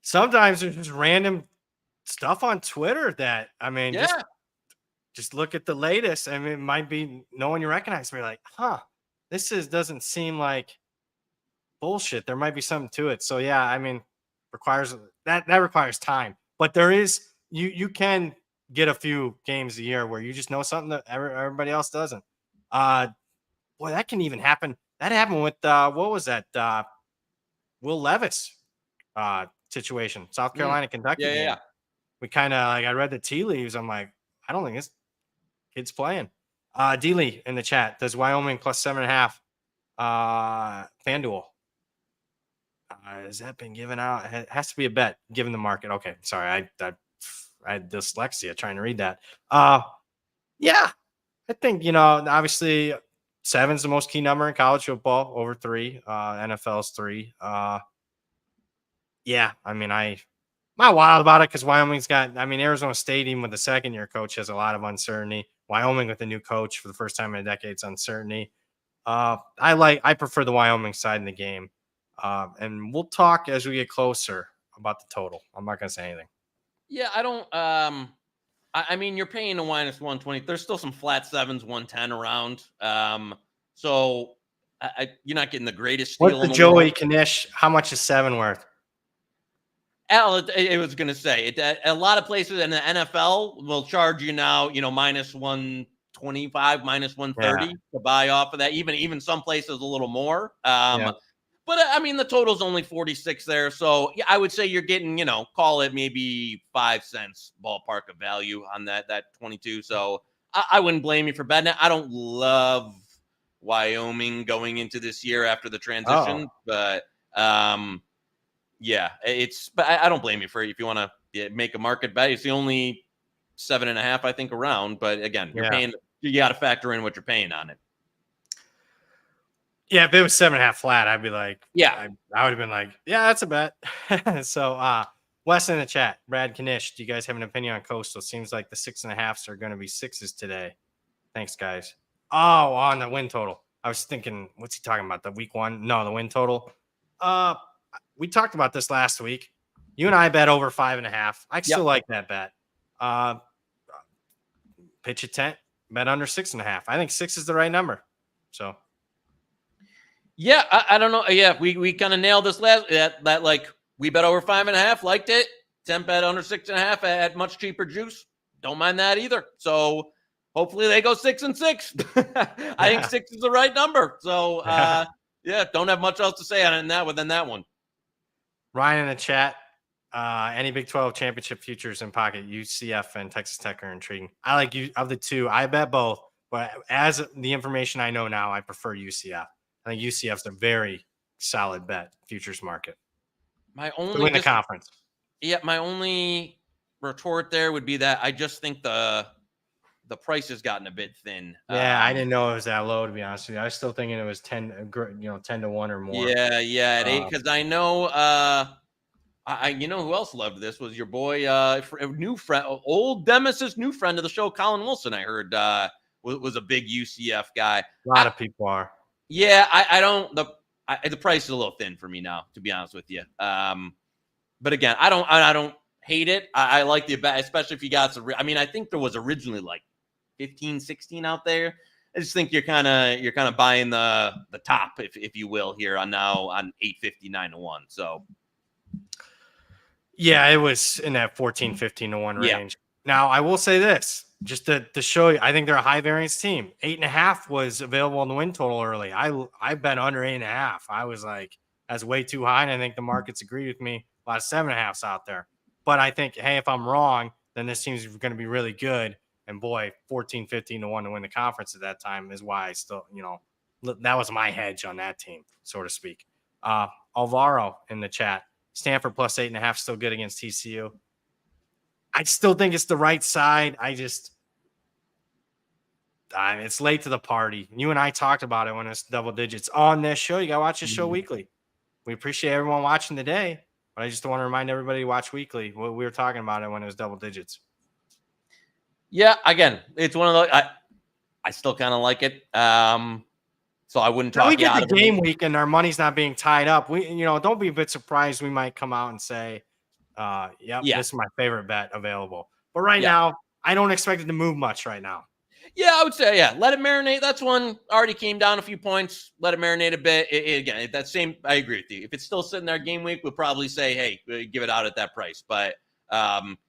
Sometimes there's just random stuff on Twitter that, I mean, yeah. just look at the latest. I mean, it might be no one you recognize. We're like, this doesn't seem like bullshit. There might be something to it. So yeah, I mean, that requires time. But there is you can get a few games a year where you just know something that everybody else doesn't. Boy, that can even happen. That happened with what was that? Will Levis situation, South Carolina, Kentucky Yeah, game. yeah. We kind of like I read the tea leaves. I'm like, I don't think this kid's playing. D Lee in the chat. Does Wyoming plus 7.5 FanDuel? Has that been given out? It has to be a bet given the market. Okay, sorry, I had dyslexia trying to read that. Yeah, I think obviously 7's the most key number in college football, over 3. NFL's 3. Yeah, I mean I'm not wild about it because Wyoming's got. I mean Arizona State, even with the second-year coach, has a lot of uncertainty. Wyoming with the new coach for the first time in a decade, it's uncertainty. I prefer the Wyoming side in the game. And we'll talk as we get closer about the total. I'm not going to say anything. Yeah, I don't. I mean, you're paying a -120. There's still some flat 7s, 110 around. So you're not getting the greatest steal What's the in the Joey world. Knish? How much is 7 worth? It was going to say it. A lot of places in the NFL will charge you now, -125, -130 Yeah. to buy off of that. Even some places a little more. Yeah. But I mean, the total's only 46 there. So yeah, I would say you're getting, call it maybe 5 cents ballpark of value on that 22. So I wouldn't blame you for betting it. I don't love Wyoming going into this year after the transition, but yeah, but I don't blame you for it if you want to make a market bet. It's the only 7.5, I think, around. But again, you're paying, you got to factor in what you're paying on it. Yeah, if it was 7.5 flat, I'd be like, yeah, I would have been like, yeah, that's a bet. So, Wes in the chat, Brad Knish, do you guys have an opinion on Coastal? Seems like the 6.5s are going to be 6s today. Thanks, guys. Oh, on the win total. I was thinking, what's he talking about? The week 1? No, the win total. We talked about this last week. You and I bet over 5.5. I still like that bet. Pitch a tent, bet under 6.5. I think 6 is the right number. So. Yeah, I don't know. Yeah, we kind of nailed this last that like we bet over 5.5, liked it. 10 bet under 6.5 at much cheaper juice. Don't mind that either. So hopefully they go 6 and 6. I think 6 is the right number. So yeah, don't have much else to say on it than that one. Ryan in the chat. Any Big 12 championship futures in pocket? UCF and Texas Tech are intriguing. I like you of the two. I bet both, but as the information I know now, I prefer UCF. I think UCF's a very solid bet futures market. My only to win the conference. Yeah, my only retort there would be that I just think the price has gotten a bit thin. Yeah, I didn't know it was that low, to be honest with you. I was still thinking it was 10 to 1 or more. Yeah, at 8, because I know you know who else loved this was your boy, new friend, old Demis's new friend of the show, Colin Wilson. I heard was a big UCF guy. A lot of people are. Yeah, I don't. The price is a little thin for me now, to be honest with you. But again, I don't hate it. I like the bet, especially if you got some. I mean, I think there was originally like 15, 16 out there. I just think you're kind of buying the top, if you will, here on 8.59 to 1. So. Yeah, it was in that 14, 15 to 1 range. Now, I will say this, just to show you, I think they're a high variance team. 8.5 was available in the win total early. I bet under 8.5. I was like, that's way too high, and I think the markets agree with me. A lot of 7.5s out there. But I think, hey, if I'm wrong, then this team's going to be really good. And boy, 14, 15 to 1 to win the conference at that time is why I still, that was my hedge on that team, so to speak. Alvaro in the chat. Stanford plus 8.5 still good against TCU. I still think it's the right side. It's late to the party. You and I talked about it when it's double digits on this show. You got to watch this show weekly. We appreciate everyone watching today, but I just want to remind everybody to watch weekly. We were talking about it when it was double digits. Yeah, again, it's one of those. I still kind of like it. So I wouldn't Now talk we you get out the of it. game week and our money's not being tied up. Don't be a bit surprised. We might come out and say, yep, Yeah. this is my favorite bet available. But right Yeah. now, I don't expect it to move much right now. Yeah, I would say, yeah, let it marinate. That's one already came down a few points. Let it marinate a bit. Again, that same, I agree with you. If it's still sitting there game week, we'll probably say, hey, give it out at that price. But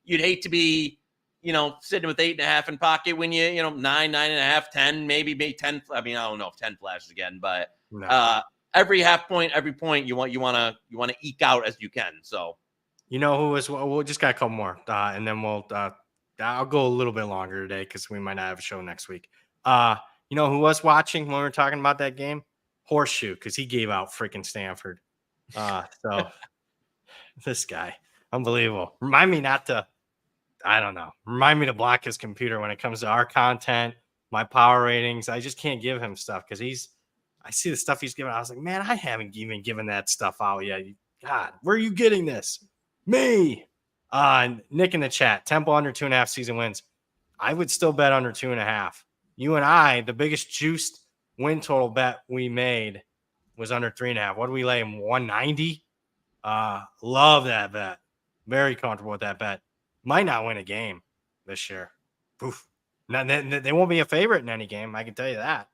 you'd hate to be, sitting with 8.5 in pocket when you, 9.5, 10, maybe 10. I mean, I don't know if 10 flashes again, but No. every half point, every point you want to eke out as you can. So, You know who was? We'll just got a couple more, and then I'll go a little bit longer today because we might not have a show next week. You know who was watching when we were talking about that game? Horseshoe, because he gave out freaking Stanford. So this guy, unbelievable. Remind me to block his computer when it comes to our content, my power ratings. I just can't give him stuff because I see the stuff he's giving. I was like, man, I haven't even given that stuff out yet. God, where are you getting this? Me. Nick in the chat, Temple under 2.5 season wins. I would still bet under 2.5. You and I, the biggest juiced win total bet we made was under 3.5. What do we lay him? 190. Love that bet. Very comfortable with that bet. Might not win a game this year. Oof. Now, they won't be a favorite in any game. I can tell you that.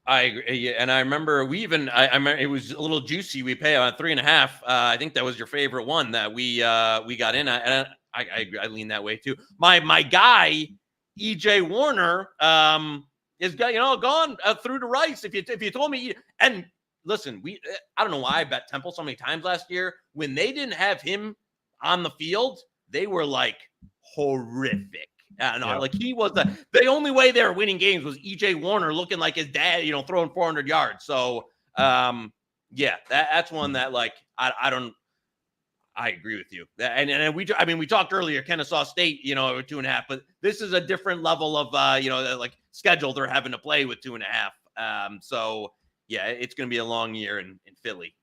I agree, and I remember I remember it was a little juicy. We pay on 3.5. I think that was your favorite one that we got in, and I lean that way too. My guy EJ Warner is gone through to Rice. If you told me, and listen, I don't know why I bet Temple so many times last year when they didn't have him on the field, they were like horrific. Like he was the only way they were winning games was EJ Warner looking like his dad, throwing 400 yards. So, that's one that like I agree with you. And we talked earlier, Kennesaw State, 2.5, but this is a different level of like schedule they're having to play with 2.5. So yeah, it's going to be a long year in Philly.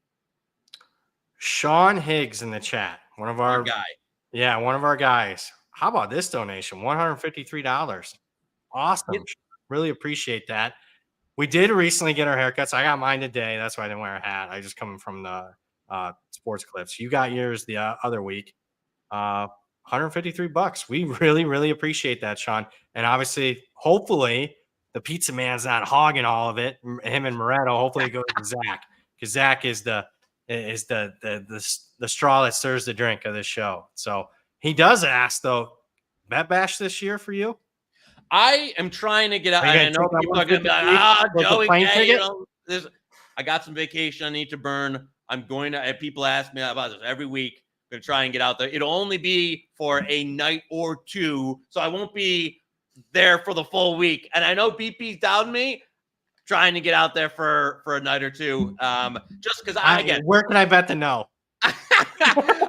Sean Higgs in the chat, one of our guy. Yeah, one of our guys. How about this donation? $153. Awesome. Really appreciate that. We did recently get our haircuts. I got mine today. That's why I didn't wear a hat. I just coming from the sports clips. You got yours the other week. $153. We really, really appreciate that, Sean. And obviously, hopefully, the pizza man's not hogging all of it. Him and Moretto. Hopefully, it goes to Zach because Zach is the straw that stirs the drink of this show. So he does ask though, bet bash this year for you? I am trying to get out. I know people are going to be like, Joey, I got some vacation I need to burn. I'm going to, people ask me about this every week. I'm going to try and get out there. It'll only be for a night or two. So I won't be there for the full week. And I know BP's down me trying to get out there for a night or two. Just because where can I bet the no?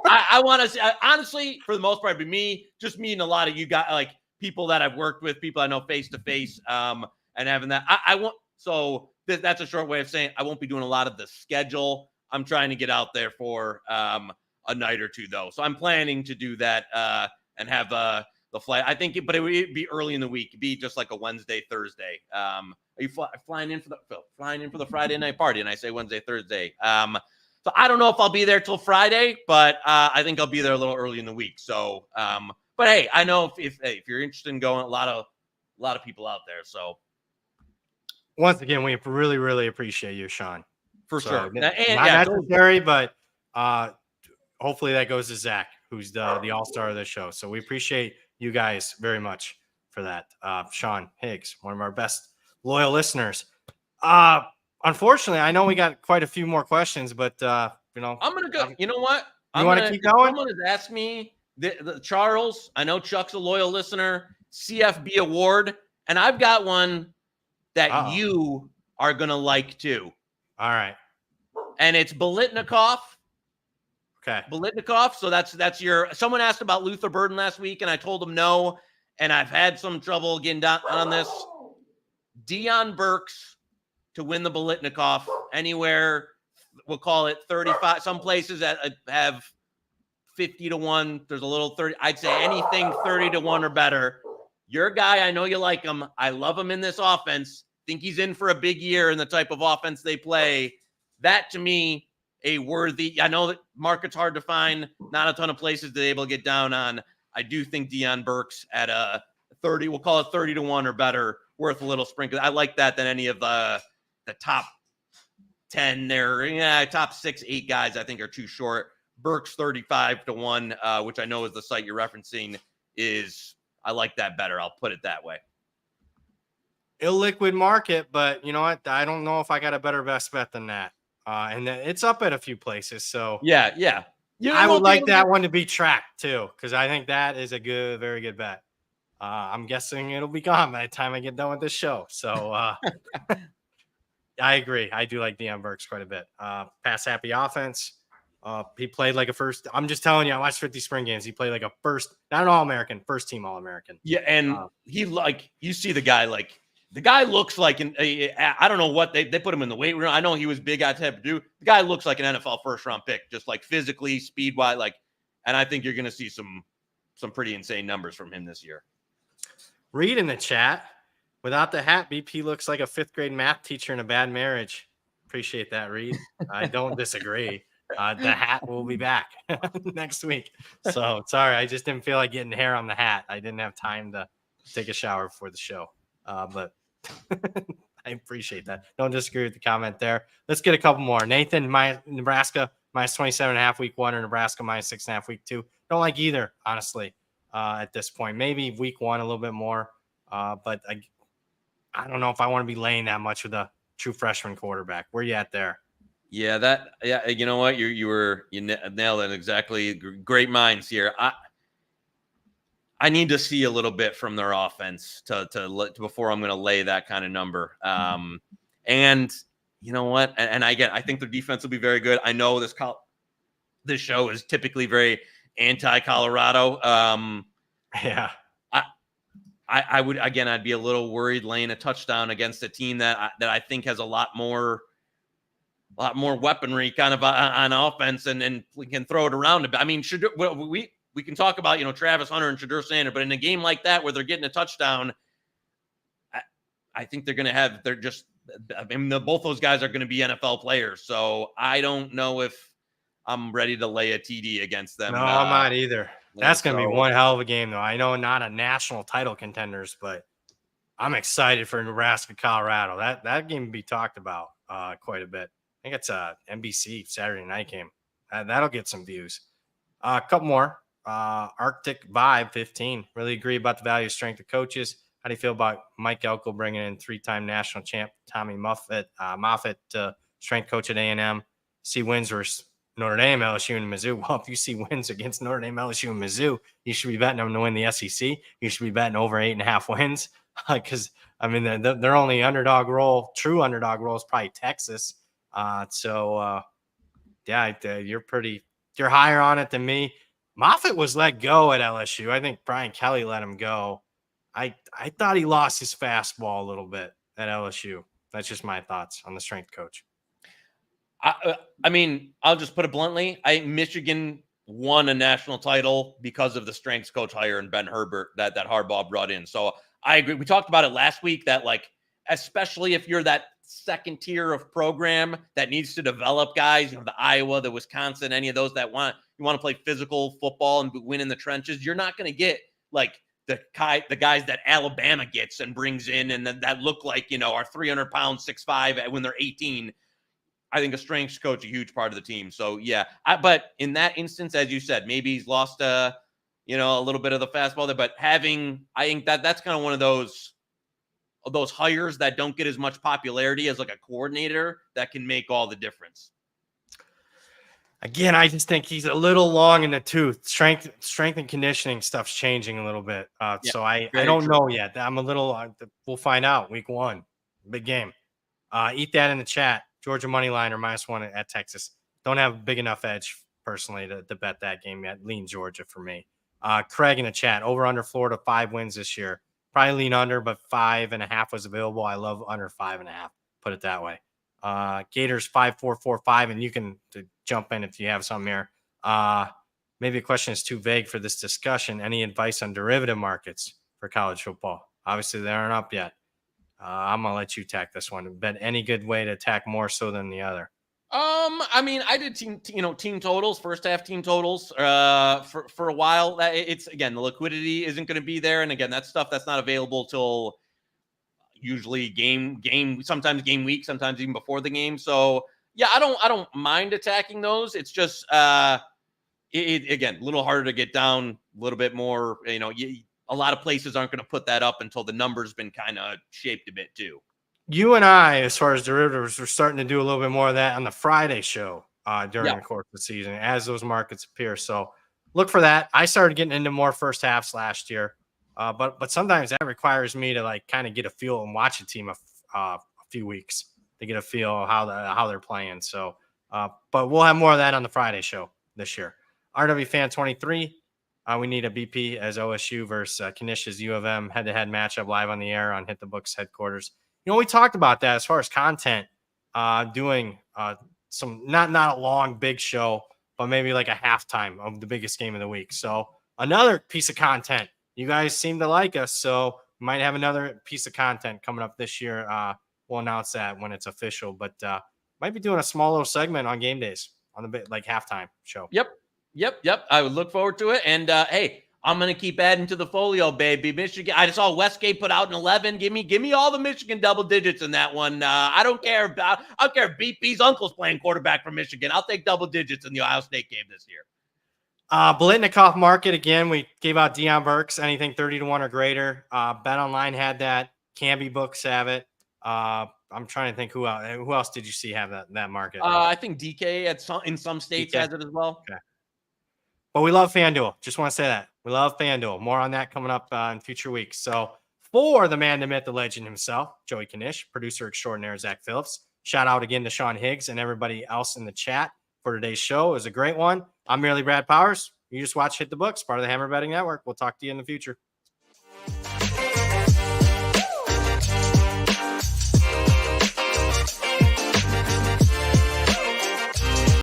I want to say, honestly, for the most part, be me, just meeting a lot of you guys, like people that I've worked with, people I know face to face, and having that. I won't. So that's a short way of saying I won't be doing a lot of the schedule. I'm trying to get out there for a night or two, though. So I'm planning to do that and have the flight. I think, but it would be early in the week. It'd be just like a Wednesday, Thursday. Are you flying in for the Friday night party? And I say Wednesday, Thursday. So I don't know if I'll be there till Friday, but I think I'll be there a little early in the week. So, but hey, I know if you're interested in going, a lot of people out there. So once again, we really, really appreciate you, Sean. For sure. Not necessary, but hopefully that goes to Zach, who's the all-star of the show. So we appreciate you guys very much for that. Sean Higgs, one of our best loyal listeners. Unfortunately, I know we got quite a few more questions, but I'm gonna go. You know what? You want to keep going? Someone has asked me, the Charles. I know Chuck's a loyal listener. CFB award, and I've got one that you are gonna like too. All right. And it's Biletnikoff. Okay. Biletnikoff. So that's your. Someone asked about Luther Burden last week, and I told them no. And I've had some trouble getting down on this. Dion Burks to win the Biletnikoff anywhere. We'll call it 35. Some places that have 50-1. There's a little 30. I'd say anything 30-1 or better. Your guy, I know you like him. I love him in this offense. think he's in for a big year in the type of offense they play. That to me, a worthy. I know that market's hard to find, not a ton of places to be able to get down on. I do think Deion Burks at a 30, we'll call it 30-1 or better, worth a little sprinkle. I like that than any of the top 10 there. Yeah, top 6-8 guys I think are too short. Burks 35-1, which I know is the site you're referencing, I like that better. I'll put it that way. Illiquid market, but you know what? I don't know if I got a better best bet than that. And it's up at a few places. So yeah. I would like that one to be tracked too, because I think that is a very good bet. I'm guessing it'll be gone by the time I get done with this show. So I agree. I do like Deion Burks quite a bit. Pass happy offense. He played like a first. I'm just telling you, I watched 50 spring games. He played like a first, not an All-American, first team All-American. Yeah, and you see the guy the guy looks like I don't know what they put him in the weight room. I know he was big at type to do. The guy looks like an NFL first round pick, just like physically, speed wise, and I think you're going to see some pretty insane numbers from him this year. Reed in the chat, without the hat, BP looks like a 5th grade math teacher in a bad marriage. Appreciate that, Reed. I don't disagree. The hat will be back next week. So sorry, I just didn't feel like getting hair on the hat. I didn't have time to take a shower before the show. But I appreciate that. Don't disagree with the comment there. Let's get a couple more. Nathan, Nebraska minus 27.5 week 1 or Nebraska minus 6.5 week 2. Don't like either, honestly, at this point. Maybe week 1 a little bit more. But I don't know if I want to be laying that much with a true freshman quarterback. Where you at there? Yeah, you know what? You nailed it exactly. Great minds here. I need to see a little bit from their offense to before I'm going to lay that kind of number. And you know what? And I think their defense will be very good. I know this show is typically very anti-Colorado. Yeah. I would, again, I'd be a little worried laying a touchdown against a team that I think has a lot more weaponry kind of on offense and we can throw it around a bit. I mean, we can talk about, Travis Hunter and Shadur Sanders, but in a game like that where they're getting a touchdown, I think both those guys are going to be NFL players. So I don't know if I'm ready to lay a TD against them. No, I'm not either. That's going to be one hell of a game, though. I know not a national title contenders, but I'm excited for Nebraska, Colorado. That game will be talked about quite a bit. I think it's a NBC Saturday night game. That'll get some views. A couple more. Arctic Vibe 15. Really agree about the value of strength of coaches. How do you feel about Mike Elko bringing in 3-time national champ Tommy Moffitt strength coach at A&M? See wins versus Notre Dame, LSU, and Mizzou. Well, if you see wins against Notre Dame, LSU, and Mizzou, you should be betting them to win the SEC. You should be betting over 8.5 wins because, I mean, their only true underdog role is probably Texas. You're higher on it than me. Moffitt was let go at LSU. I think Brian Kelly let him go. I thought he lost his fastball a little bit at LSU. That's just my thoughts on the strength coach. I mean, I'll just put it bluntly. I think Michigan won a national title because of the strengths coach hire and Ben Herbert that Harbaugh brought in. So I agree. We talked about it last week that, especially if you're that second tier of program that needs to develop guys, the Iowa, the Wisconsin, any of those that you want to play physical football and win in the trenches, you're not going to get the guys that Alabama gets and brings in and that look like, are 300 pounds, 6'5" when they're 18. I think a strengths coach, a huge part of the team. So yeah, but in that instance, as you said, maybe he's lost a little bit of the fastball there, but I think that's kind of one of those hires that don't get as much popularity as a coordinator that can make all the difference. Again, I just think he's a little long in the tooth. Strength and conditioning stuff's changing a little bit. So I don't know yet. I'm a little, we'll find out week 1, big game. Eat that in the chat. Georgia money line or -1 at Texas. Don't have a big enough edge personally to bet that game yet. Lean Georgia for me. Craig in the chat, over under Florida 5 wins this year. Probably lean under, but 5.5 was available. I love under 5.5. Put it that way. Gators 5-4-4-5, and you can jump in if you have some here. Maybe a question is too vague for this discussion. Any advice on derivative markets for college football? Obviously, they aren't up yet. I'm gonna let you tack this one. Bet any good way to attack more so than the other. I mean, I did team totals, first half team totals, for a while. That it's again, the liquidity isn't going to be there, and again, that's stuff that's not available till usually sometimes game week, sometimes even before the game. So yeah, I don't mind attacking those. It's just again a little harder to get down, a little bit more. A lot of places aren't going to put that up until the number's been kind of shaped a bit too. You and I, as far as derivatives, we're starting to do a little bit more of that on the Friday show during Yeah. the course of the season as those markets appear. So look for that. I started getting into more first halves last year, but sometimes that requires me to like kind of get a feel and watch a team a few weeks to get a feel of how they're playing. So, but we'll have more of that on the Friday show this year. RW Fan 23. We need a BP as OSU versus Knish's U of M head-to-head matchup live on the air on Hit the Books headquarters. We talked about that as far as content, doing some not a long big show, but maybe like a halftime of the biggest game of the week. So another piece of content. You guys seem to like us, so we might have another piece of content coming up this year. We'll announce that when it's official, but might be doing a small little segment on game days on the bit like halftime show. Yep. I would look forward to it. And hey, I'm gonna keep adding to the folio, baby. Michigan. I just saw Westgate put out an 11. Give me all the Michigan double digits in that one. I don't care about. I don't care if BP's uncle's playing quarterback for Michigan. I'll take double digits in the Ohio State game this year. Blitnikoff market again. We gave out Deion Burks anything 30-1 or greater. Bet Online had that. Canby Books have it. I'm trying to think who else did you see have that market? I think DK in some states DK? has it as well. Okay. But we love FanDuel. Just want to say that. We love FanDuel. More on that coming up in future weeks. So for the man, the myth, the legend himself, Joey Knish, producer extraordinaire Zach Phillips. Shout out again to Sean Higgs and everybody else in the chat for today's show. It was a great one. I'm merely Brad Powers. You just watch Hit the Books, part of the Hammer Betting Network. We'll talk to you in the future.